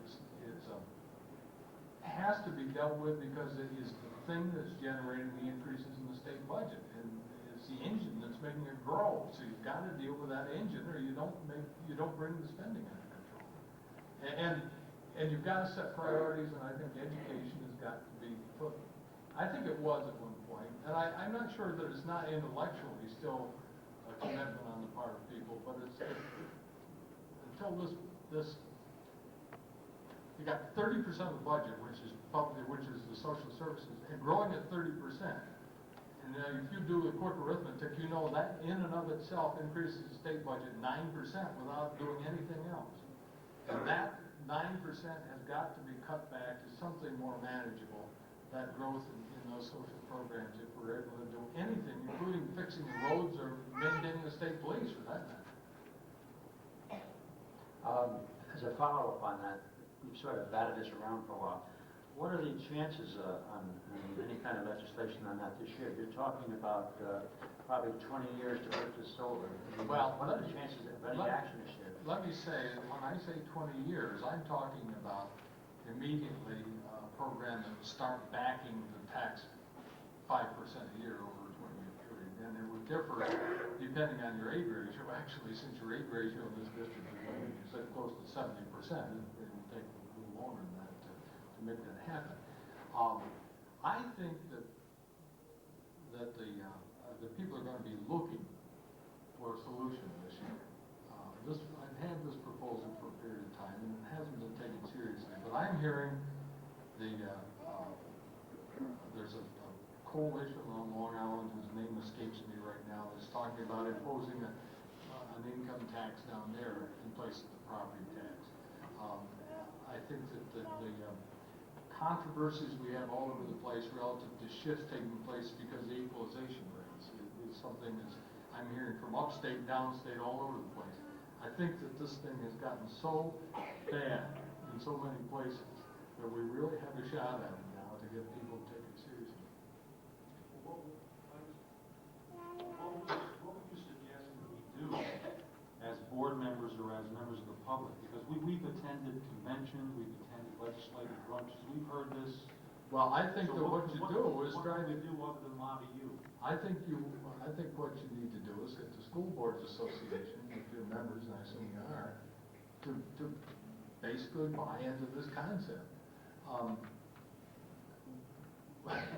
it has to be dealt with because it is the thing that's generating the increases in the state budget, and it's the engine that's making it grow. So you've got to deal with that engine, or you don't bring the spending under control. And you've got to set priorities, and I think education has got to be put. I think it was at one point, and I'm not sure that it's not intellectually still a commitment on the part of people, but it's until this. You got 30% of the budget, which is the social services, and growing at 30%. And if you do the quick arithmetic, you know that in and of itself increases the state budget 9% without doing anything else. And that 9% has got to be cut back to something more manageable, that growth in those social programs, if we're able to do anything, including fixing roads or maintaining the state police for that matter. As a follow-up on that, we've sort of batted this around for a while. What are the chances on any kind of legislation on that this year? You're talking about probably 20 years to put this over. Well, what are the chances of any action this year? Let me say, when I say 20 years, I'm talking about immediately a program that would start backing the tax 5% a year over a 20-year period. And it would differ depending on your age ratio. Actually, since your age ratio in this district is, like you said, close to 70%, it would take a little longer than that to make that happen. I think that the people are going to be looking for a solution this year. I've had this proposal for a period of time, and it hasn't been taken seriously. But I'm hearing there's a coalition on Long Island whose name escapes me right now that's talking about imposing an income tax down there in place of the property tax. I think that the controversies we have all over the place relative to shifts taking place because of the equalization rates is something that I'm hearing from upstate, downstate, all over the place. I think that this thing has gotten so bad in so many places that we really have a shot at it now to get people to take it seriously. board members or as members of the public, because we've attended conventions, we've attended legislative brunches, we've heard this. Well, I think So that what you do is try What to, can we do other than lobby you? I think what you need to do is get the School Boards Association, if you're members, and I assume you are, to basically buy into this concept.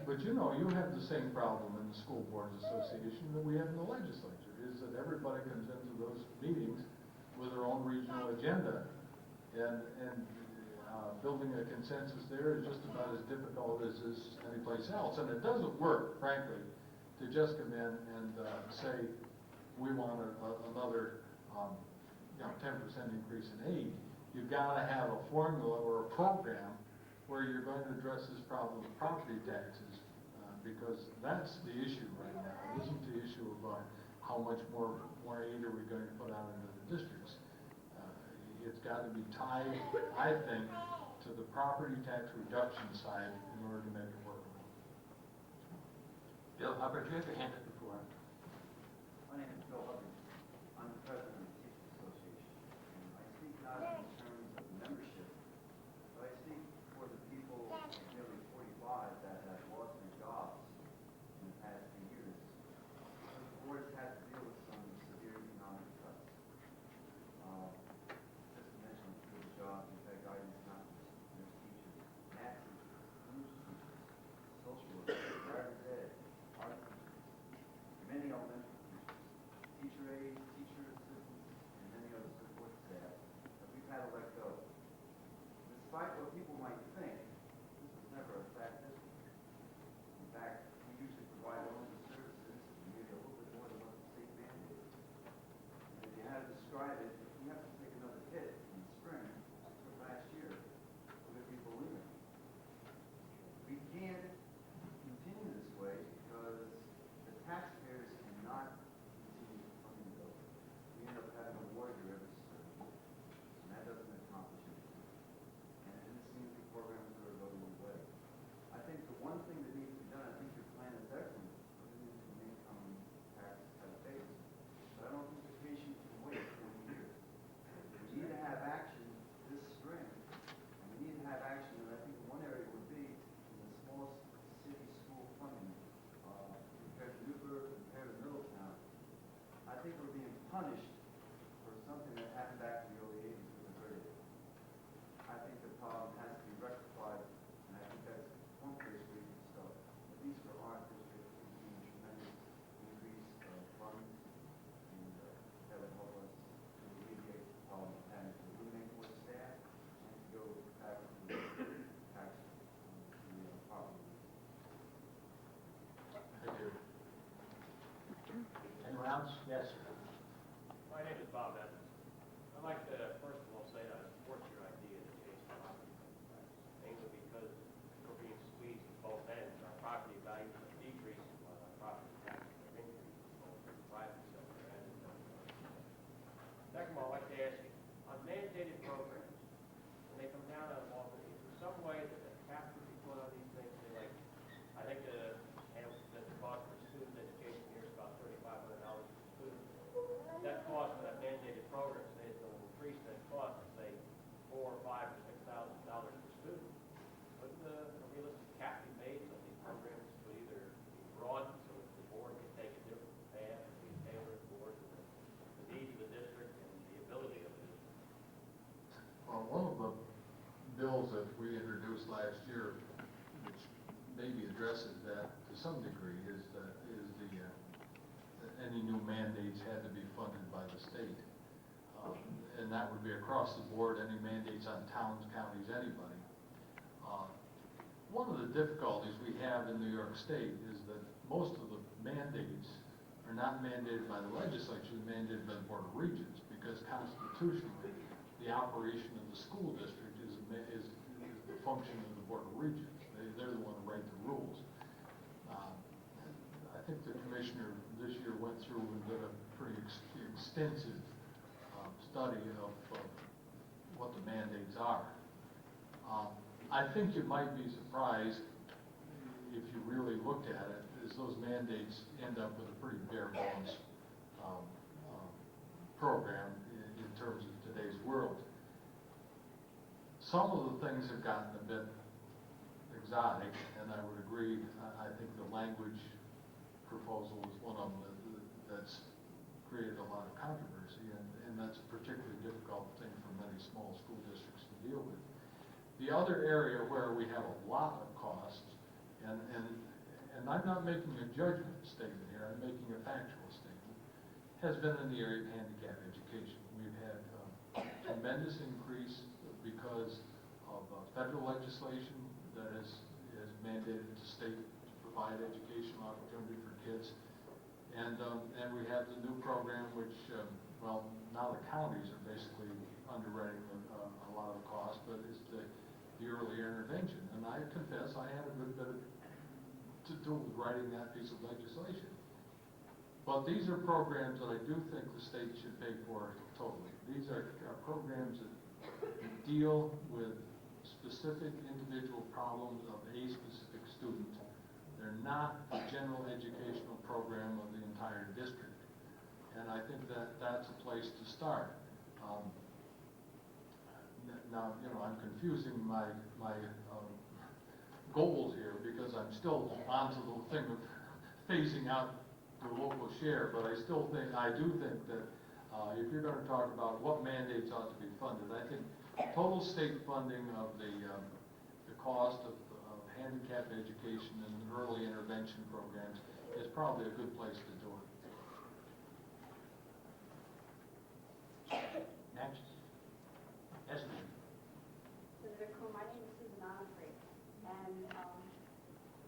But you know, you have the same problem in the School Boards Association that we have in the legislature, is that everybody comes into those meetings with their own regional agenda, and building a consensus there is just about as difficult as is anyplace else. And it doesn't work, frankly, to just come in and say, we want another 10% increase in aid. You've got to have a formula or a program where you're going to address this problem of property taxes, because that's the issue right now. It isn't the issue of how much more aid are we going to put out into the districts. It's got to be tied, I think, to the property tax reduction side in order to make it workable. Bill Hubbard, you have your hand up before. My name is Bill Hubbard. I'm the president of the Teachers Association. And I speak not in terms of membership, but I speak for the people, nearly 45, that have lost their jobs in the past few years. The board has had to deal with some severe economic cuts. Just to mention a few of the jobs, we've had guidance counselors, nurse teachers, math teachers, English teachers, social workers, driver's ed, art teachers, many elementary teachers, teacher aides, teacher assistants, and many other support staff that we've had to let go. Despite what people might think, this was never a fat district. In fact, we usually provide all of the services, maybe a little bit more than what the state mandated. And if you had to describe it, if we have to take another hit in the spring, for last year, we're going to be bulimic. We can't continue this way because the taxpayers cannot continue funding the bill. We end up having a war here every spring, and that doesn't accomplish anything. And it seems the programs are going away. I think the one thing that needs to be done, I think your plan is excellent, putting into an income tax type base. But I don't think the patient can wait 20 years. We need to have action this spring, and we need to have action, and I think one area would be in the small city school funding, compared to Newburgh, compared to Middletown. I think we're being punished for something that happened back in the early 80s with the grade. I think the problem has to be rectified, and I think that's one place where you can start. At least for our district, we've seen a tremendous increase of funds, and that would help us to alleviate the problem of having to eliminate more staff and to go back to the tax, the property. I do. Anyone else? Yes. My name is Bob Evans. I'd like to, first of all, say that I support your idea to change the property tax, mainly because we're being squeezed at both ends. Our property values are decreasing while our property taxes are increasing, both in the private sector and in the public sector. Second of all, I'd like to ask you, on mandated programs, when they come down on Albany, is there some way that the cap could be put on these things? Say, like, I think the cost for student education here is about $3,500 per student. That cost for that mandated program, say it's going to increase that cost to say $4,000 or $5,000 or $6,000 per student. Wouldn't a realistic cap be made so these programs could either be broadened so that the board can take a different path and be tailored towards the needs of the district and the ability of the district? Well, one of the bills that we introduced last year, which maybe addresses that to some degree, is that any new mandates had to be funded by the state. And that would be across the board, any mandates on towns, counties, anybody. One of the difficulties we have in New York State is that most of the mandates are not mandated by the legislature, they're mandated by the Board of Regents, because constitutionally, the operation of the school district is the function of the Board of Regents. They're the one who write the rules. I think the commissioner this year went through and did a pretty extensive study of what the mandates are. I think you might be surprised if you really looked at it, is those mandates end up with a pretty bare bones program some of the things have gotten a bit exotic, and I would agree, I think the language proposal is one of them that's created a lot of controversy, and that's a particularly difficult thing for many small school districts to deal with. The other area where we have a lot of costs, and I'm not making a judgment statement here, I'm making a factual statement, has been in the area of handicap education. We've had tremendous increase because of federal legislation that has mandated the state to provide educational opportunity for kids. And we have the new program which, well, now the counties are basically underwriting a lot of the cost, but it's the early intervention. And I confess I had a good bit to do with writing that piece of legislation. But these are programs that I do think the state should pay for totally. These are programs that deal with specific individual problems of a specific student. They're not a general educational program of the entire district. And I think that that's a place to start. Now, you know, I'm confusing my goals here because I'm still onto the thing of phasing out the local share, but I do think that if you're going to talk about what mandates ought to be funded, I think total state funding of the cost of handicap education and early intervention programs is probably a good place to do it. Next. Esme. Senator Coon, my name is Susan Onfrey, and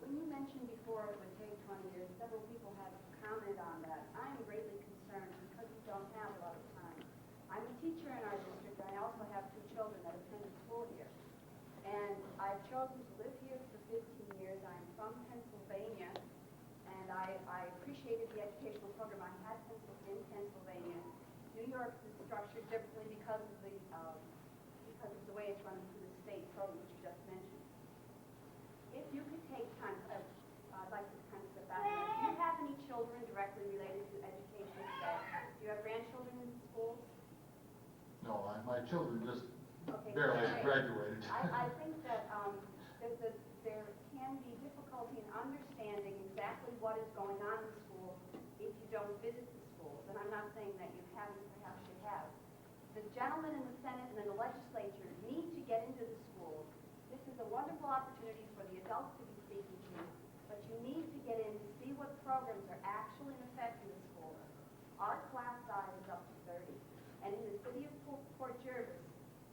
when you mentioned before it would take 20 years, several people have commented on that. I'm greatly concerned because we don't have a lot of time. I'm a teacher in our district, and I also have 2 children that attend school here. And I've chosen to live here for 15 years. I'm from Pennsylvania, and I appreciated the educational program I had in Pennsylvania. New York is structured differently because of the way it's run through the state program, which you just mentioned. If you could take time, I'd like to kind of step back. Do you have any children directly related to education today? Do you have grandchildren in schools? No, my children just Okay, barely great. graduated. I think that there can be difficulty in understanding exactly what is going on in school if you don't visit the schools. And I'm not saying that you haven't, perhaps you have. The gentlemen in the Senate and in the legislature need to get into the schools. This is a wonderful opportunity for the adults to be speaking to you, but you need to get in to see what programs are actually in effect in the schools. Our class size is up to 30, and in the city of Port Jervis,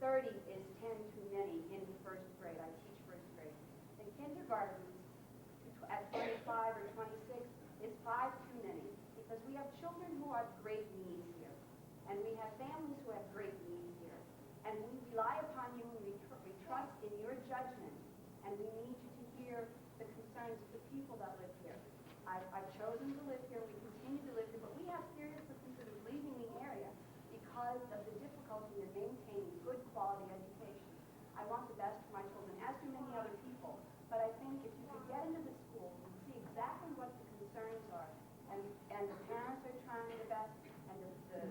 30 is 10 too many in the first grade. I teach first grade. In kindergarten, at 25 or 26, is 5 too many, because we have children who have great needs here, and we have families who have great needs here, and we rely upon you and we trust in your judgment, and we need you to hear the concerns of the people that live here. I've chosen to live here, we continue to live here, but we have serious concerns of leaving the area because of the difficulty in maintaining good quality education. I want the best for my children, as do many other people, but I think if you could get into the schools and see exactly what the concerns are, and the parents are trying their best, and the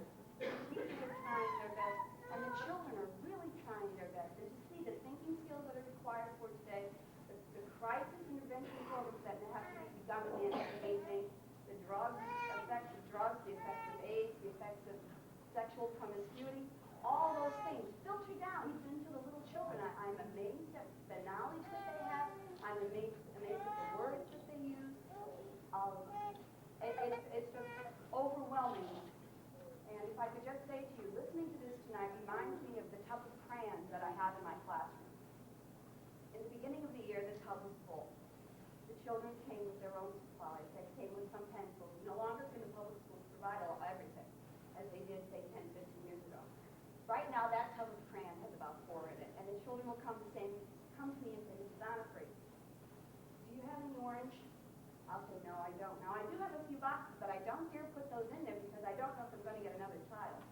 teachers are trying their best, and the children are really trying their best, and to see the thinking skills that are required for today, the crisis intervention programs that have to be done with anti-aging, the effects of AIDS, the effects of sexual promiscuity, all those things filter down even into the little children. I'm amazed at the knowledge that they have. I'm amazed at the words that they use. It's just overwhelming. And if I could just say to you, listening to this tonight reminds me of the tub of crayons that I have in my classroom. In the beginning of the year, the tub was full. The children came with their own supplies. They came with some pencils. No longer can the public schools provide everything, as they did, say, 10, 15 years ago. Right now, that tub of crayons has about 4 in it, and the children will come to me and say, Mrs. Onfrey, do you have any orange? I'll say, no, I don't. Now, I do have a few boxes, but I don't dare put those in there because I don't know if I'm going to get another child.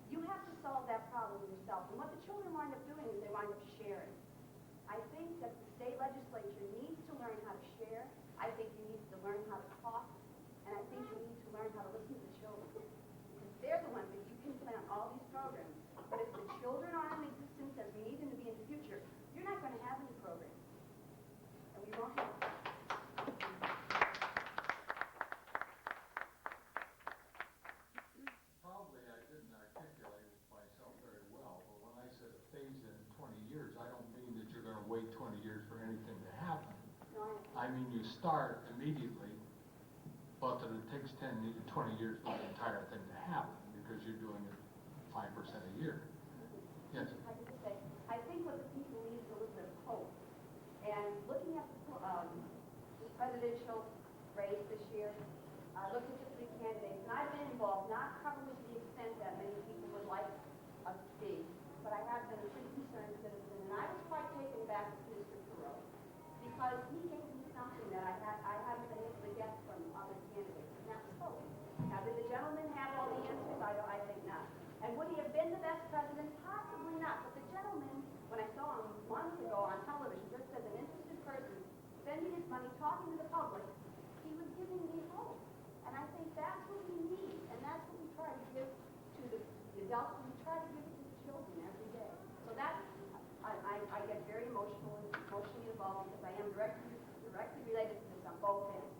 You have to solve that problem yourself, and what the children wind up doing is they wind up sharing. I think that the state legislature needs to learn how to share. I think you need to learn how to talk, and I think you need to learn how to listen to the children, because they're the ones that you can plan all these programs. But if the children are in existence, as we need to 20 years. I don't mean that you're gonna wait 20 years for anything to happen. No, I mean, you start immediately, but that it takes 20 years for the entire thing to happen, because you're doing it 5% a year. Yes? I could just say, I think what the people need is a little bit of hope. And looking at the presidential race this year, I looked at the three candidates, and I've been involved, not probably to the extent that many people would like us to be, but I have been a pretty concerned citizen, and I was quite taken back with Mr. Thoreau, because he gave me something that I haven't been able to get from other candidates, and that was hope. Now, did the gentleman have all the answers? I think not. And would he have been the best president? Possibly not. But the gentleman, when I saw him months ago on television, just as an interested person, spending his money talking to the public, he was giving me hope. And I think that's what we need, and that's what we try to give to the adults, and we try to give it to the children every day. So that's, I get very emotionally involved, because I am directly related to this on both ends.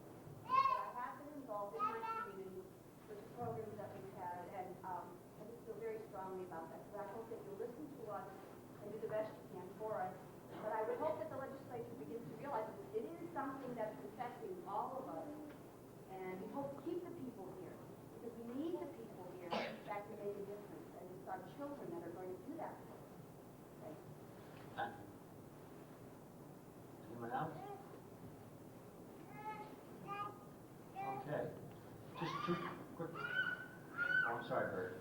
But I have been involved in my community with the programs that we've had, and I just feel very strongly about that. So I hope that you'll listen to us and do the best you can for us. But I would hope that the legislature begins to realize that it is something that's affecting all of us. And we hope to keep the people here, because we need the people here that can make a difference. And it's our children that are going to do that for us. Okay? Anyone else? Okay, just two quick, oh, I'm sorry, Bert.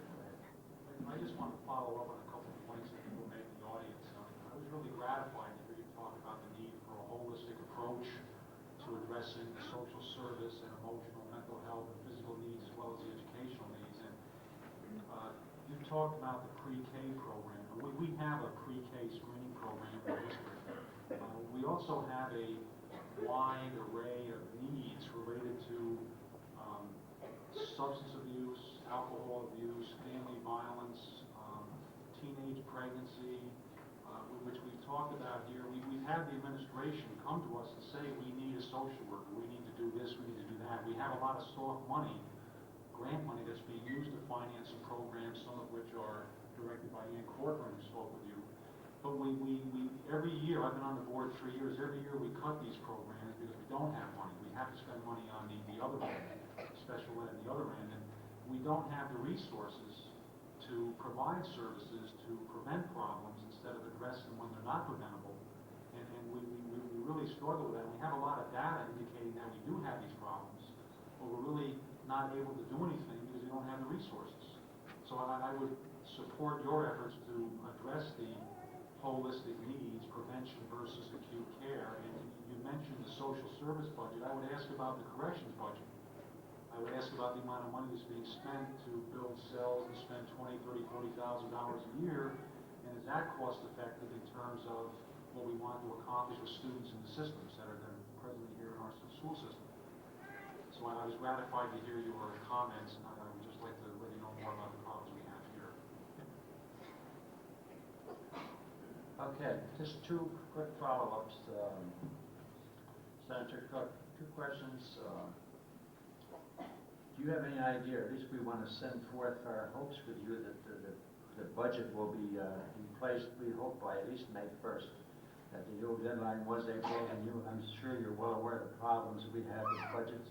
I just want to follow up on a couple of points that people made in the audience. I was really gratified to hear you talk about the need for a holistic approach to addressing social service and emotional, mental health, and physical needs, as well as the educational needs. And you talked about the pre-K program. We have a pre-K screening program in the district. We also have a wide array of needs related to substance abuse, alcohol abuse, family violence, teenage pregnancy, which we've talked about here. We've had the administration come to us and say, we need a social worker, we need to do this, we need to do that. We have a lot of soft money, grant money that's being used to finance some programs, some of which are directed by Ann Corcoran, who spoke with you. But we every year, I've been on the board 3 years, every year we cut these programs because we don't have money. We have to spend money on the other end, special ed, the other end, and we don't have the resources to provide services to prevent problems instead of address them when they're not preventable. And we really struggle with that. We have a lot of data indicating that we do have these problems, but we're really not able to do anything because we don't have the resources. So I would support your efforts to address the holistic needs, prevention versus acute care. And you mentioned the social service budget. I would ask about the corrections budget. I would ask about the amount of money that's being spent to build cells and spend $20,000, $30,000, $40,000 a year, and is that cost effective in terms of what we want to accomplish with students in the systems that are presently here in our school system? So I was gratified to hear your comments, and I would just like to let you know more about the problems we have here. Okay, just two quick follow-ups. Senator Cook, two questions. Do you have any idea, at least we want to send forth our hopes with you that the budget will be in place, we hope, by at least May 1st. That the old deadline was April, and I'm sure you're well aware of the problems we have with budgets.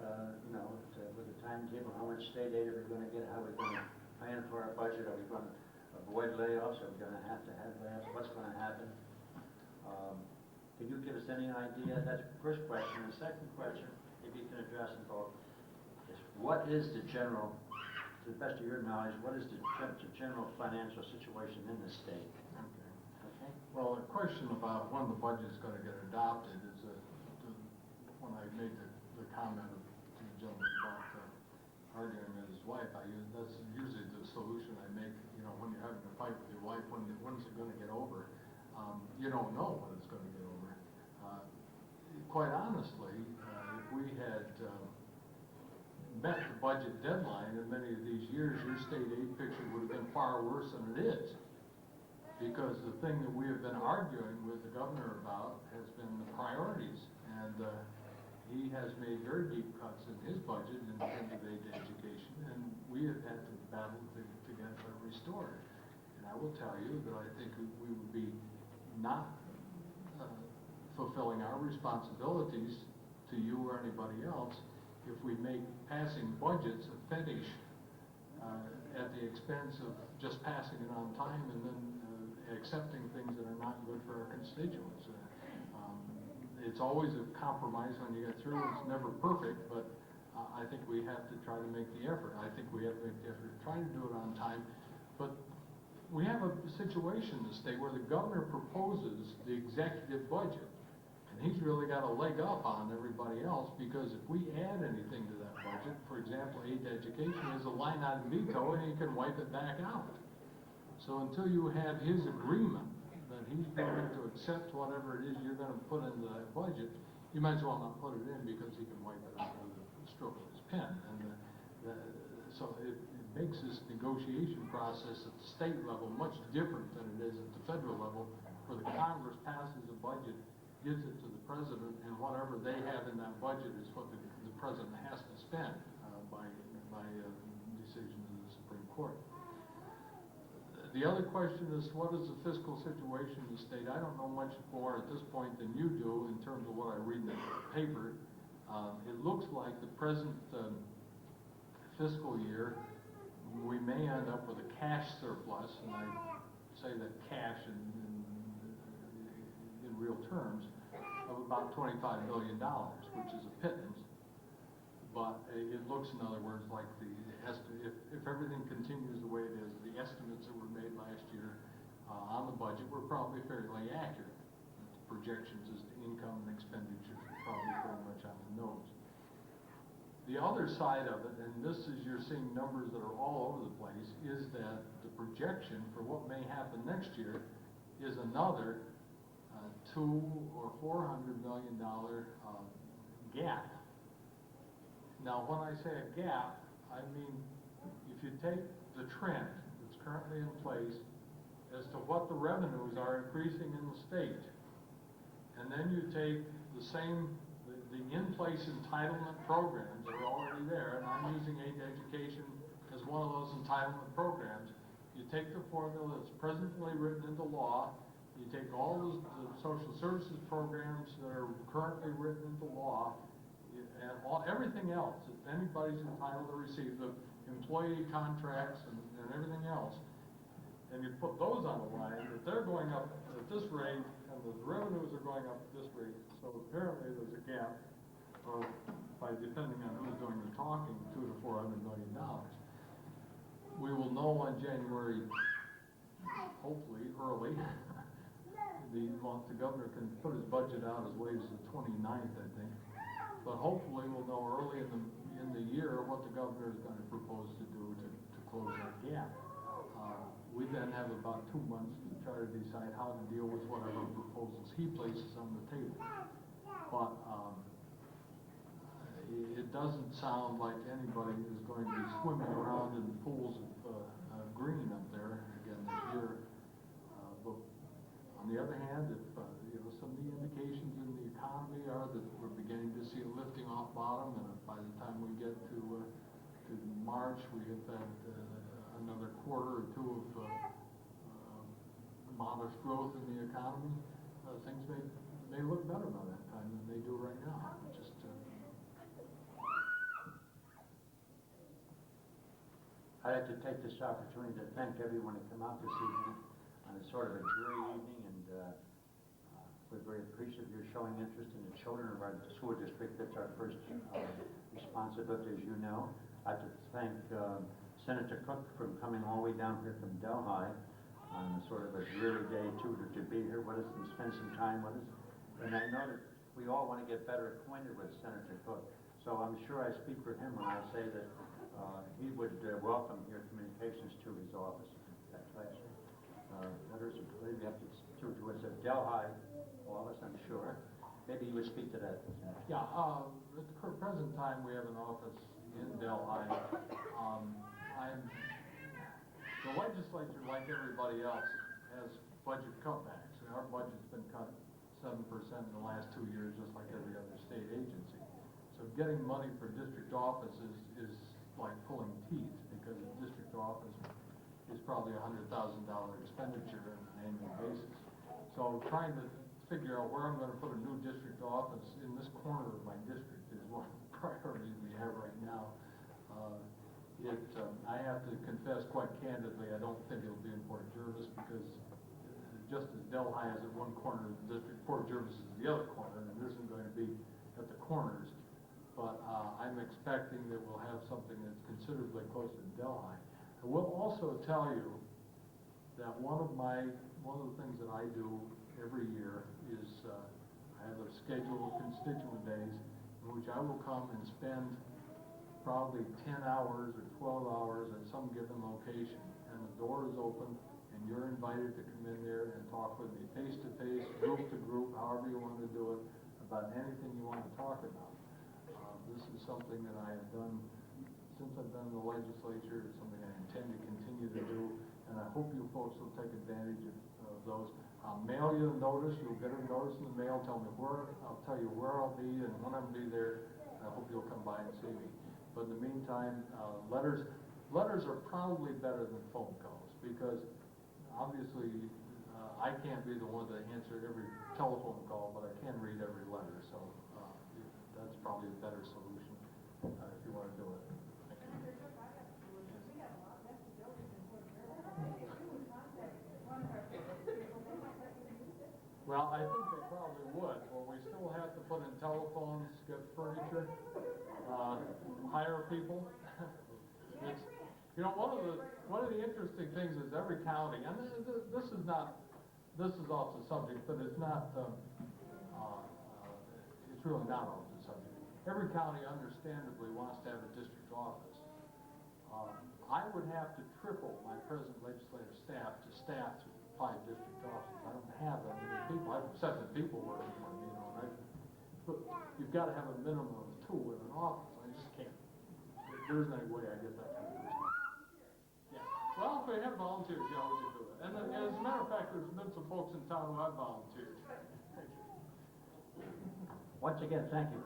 With the timetable, how much state aid are we going to get, how are we going to plan for our budget, are we going to avoid layoffs, are we going to have layoffs, what's going to happen? Can you give us any idea? That's the first question. The second question, if you can address them both, is what is the general, to the best of your knowledge, what is the general financial situation in the state? Okay. Well, the question about when the budget is going to get adopted is when I made the comment to the gentleman about arguing with his wife, that's usually the solution I make, when you're having a fight with your wife, when's it going to get over? You don't know when it's going to get over. Quite honestly, if we had met the budget deadline in many of these years, your state aid picture would have been far worse than it is. Because the thing that we have been arguing with the governor about has been the priorities. And he has made very deep cuts in his budget in terms of aid to education, and we have had to battle to get it restored. And I will tell you that I think we would be not fulfilling our responsibilities to you or anybody else if we make passing budgets a fetish at the expense of just passing it on time and then accepting things that are not good for our constituents. It's always a compromise when you get through. It's never perfect, but I think we have to try to make the effort. I think we have to make the effort to try to do it on time. But we have a situation in the state where the governor proposes the executive budget. And he's really got a leg up on everybody else, because if we add anything to that budget, for example, aid to education, is a line item veto and he can wipe it back out. So until you have his agreement that he's going to accept whatever it is you're going to put into that budget, you might as well not put it in, because he can wipe it out with a stroke of his pen. And so it makes this negotiation process at the state level much different than it is at the federal level, where the Congress passes a budget, gives it to the president, and whatever they have in that budget is what the president has to spend by decision of the Supreme Court. The other question is, what is the fiscal situation in the state? I don't know much more at this point than you do in terms of what I read in the paper. It looks like the present fiscal year, we may end up with a cash surplus, and I say that cash in real terms, of about $25 million, which is a pittance. But it looks, in other words, like if everything continues the way it is, the estimates that were made last year on the budget were probably fairly accurate. The projections as to income and expenditures were probably very much on the nose. The other side of it, and this is, you're seeing numbers that are all over the place, is that the projection for what may happen next year is another $200 or $400 million gap. Now, when I say a gap, I mean if you take the trend that's currently in place as to what the revenues are increasing in the state, and then you take the in-place entitlement programs that are already there, and I'm using aid to education as one of those entitlement programs. You take the formula that's presently written into law, you take all the social services programs that are currently written into law, and everything else that anybody's entitled to receive, the employee contracts and everything else, and you put those on the line, that they're going up at this rate, and the revenues are going up at this rate. So apparently there's a gap of, by depending on who's doing the talking, $200 to $400 million. We will know on January, hopefully early, the governor can put his budget out as late as the 29th, I think. But hopefully we'll know early in the year what the governor is going to propose to do to close that gap. We then have about 2 months to try to decide how to deal with whatever proposals he places on the table. But it doesn't sound like anybody is going to be swimming around in pools of green up there again this year. But on the other hand, if some of the indications in the economy are that we're beginning to see a lifting off bottom, and if by the time we get to March, we have had another quarter or two of modest growth in the economy, things may look better by that time than they do right now. I'd like to take this opportunity to thank everyone who came out this evening on a sort of a dreary evening, and we're very appreciative of your showing interest in the children of our school district. That's our first responsibility, as you know. I'd like to thank Senator Cook for coming all the way down here from Delhi on sort of a dreary day to be here with us and spend some time with us. And I know that we all want to get better acquainted with Senator Cook. So I'm sure I speak for him when I say that he would welcome your communications to his office. That pleasure. Letters of maybe up to us at Delhi office, I'm sure. Maybe you would speak to that. Yeah, at the present time we have an office in Delhi. The legislature, like everybody else, has budget cutbacks. Our budget's been cut 7% in the last 2 years, just like every other state agency. So getting money for district offices is like pulling teeth, because the district office is probably $100,000 expenditure on an annual basis. So trying to figure out where I'm gonna put a new district office in this corner of my district is one of the priorities we have right now. I have to confess quite candidly, I don't think it'll be in Port Jervis because just as Delhi is at one corner of the district, Port Jervis is the other corner, and it isn't going to be at the corners. But I'm expecting that we'll have something that's considerably closer to Delhi. I will also tell you that one of the things that I do every year is I have a schedule of constituent days in which I will come and spend probably 10 hours or 12 hours at some given location, and the door is open, and you're invited to come in there and talk with me face to face, group to group, however you want to do it, about anything you want to talk about. This is something that I have done since I've been in the legislature. It's something I intend to continue to do, and I hope you folks will take advantage of those. I'll mail you a notice. You'll get a notice in the mail. I'll tell you where I'll be and when I'll be there. I hope you'll come by and see me. But in the meantime, letters are probably better than phone calls because obviously I can't be the one to answer every telephone call, but I can read every letter. So that's probably a better solution if you want to do it. Thank you. Well, I think they probably would. Well, we still have to put in telephones, get furniture, hire people. It's, you know, one of the interesting things is every county, and this is off the subject, but it's not. It's really not off the subject. Every county, understandably, wants to have a district office. I would have to triple my present legislative staff to staff 5 district offices. I don't have that many people. I have 7 people working for me, you know, and but you've got to have a minimum of 2 in an office. I just can't. There isn't any way I get that kind of person. Yeah. Well, if we have volunteers, you know, we can do it. And as a matter of fact, there's been some folks in town who have volunteered. Thank you. Once again, thank you.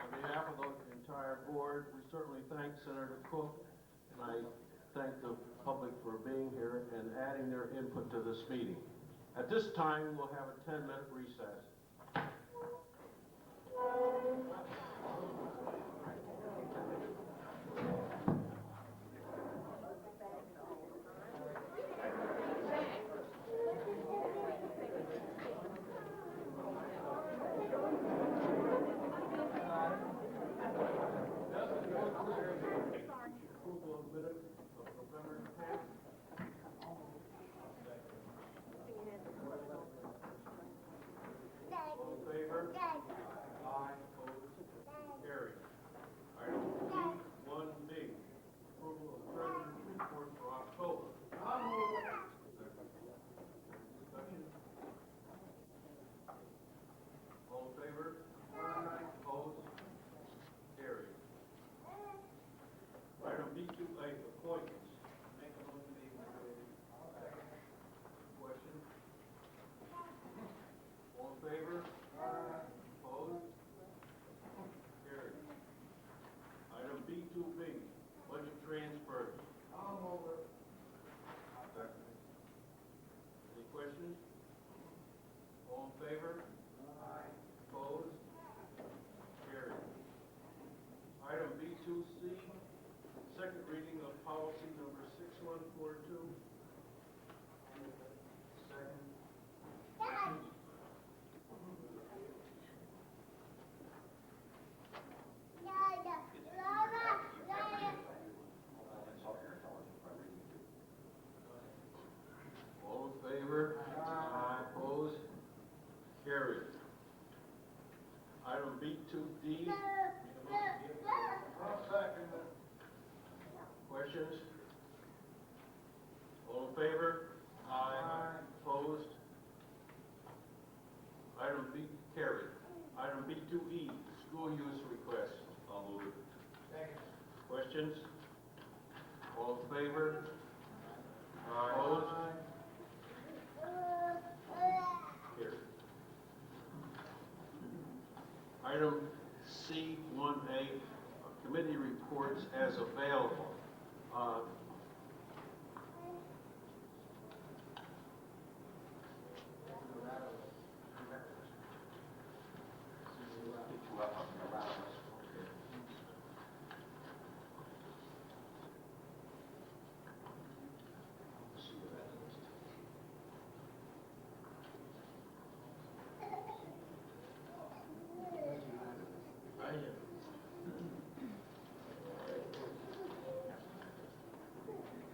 On behalf of the entire board, we certainly thank Senator Cook, and I thank the public for being here and adding their input to this meeting. At this time, we'll have a 10-minute recess. Approval of minutes of November 10th. All in favor? Aye. Opposed? Carried. Item D1B, approval of treasurer's report for October. Discussion? All in favor? Aye. Opposed? Carried. Item B2A, appointments. Make a motion to question. All in favor? Opposed? Carried. Item B2B, budget transfers. Second. Any questions? All in favor? Opposed? Carried. Item B2C, second reading of policy number 6142. Second. Questions? All in favor? Aye. Opposed? Carried. Item B2D. Questions? All in favor? Aye. Opposed? Item B carried. Item B2E, school use request. I'll move it. Second. Questions? All in favor? Opposed? Carried. Item C1 committee reports as available.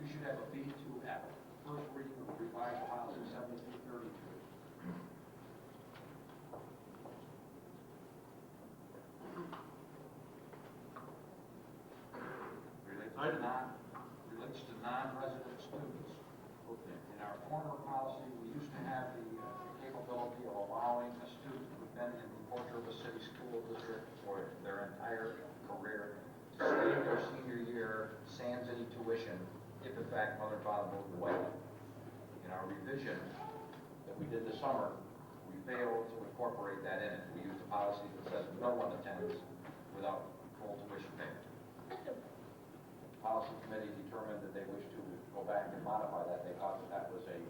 You should have a B2F, first reading of revised policy 7332. Relates to non-resident students. Okay. In our former policy, we used to have the capability of allowing a student who'd been in the Port Jervis City School District for their entire career to stay in their senior year, sans any tuition, if in fact mother and father moved away. In our revision that we did this summer, we failed to incorporate that in. We used a policy that says no one attends without full tuition payment. The policy committee determined that they wished to go back and modify that. They thought that that was a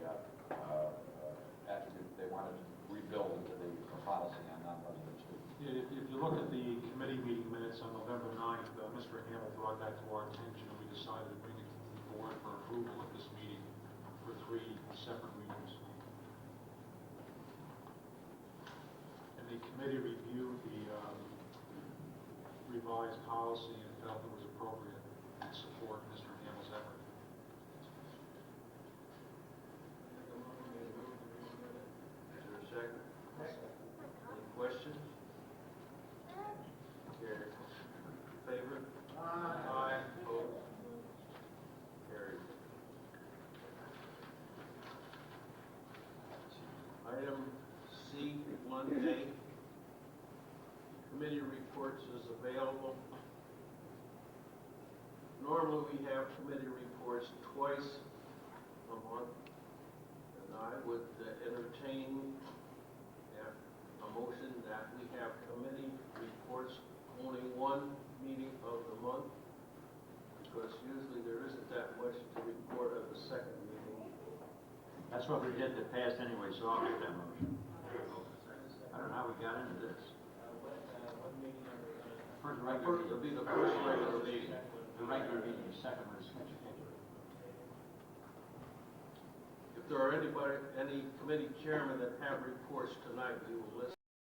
attribute they wanted to rebuild into the policy on non-resident students. If you look at the committee meeting minutes on November 9th, Mr. Hamel brought that to our attention, and we decided to bring it to the board for approval at this meeting for 3 separate readings. And the committee reviewed the revised policy and felt it was appropriate to support Mr. Hamel's effort. Is there a second? Any questions? Carried. Favor? Aye. Opposed? Carried. Item C1A, committee reports is available. Normally, we have committee reports twice a month, and I would entertain a motion that we have committee reports only one meeting of the month, because usually there isn't that much to report at the second meeting. That's what we did that passed anyway, so I'll make that motion. I don't know how we got into this. What meeting are we going to? First regular It'll be meeting. the first regular meeting. The regular meeting, the second one is switch. If there are any committee chairmen that have reports tonight, we will listen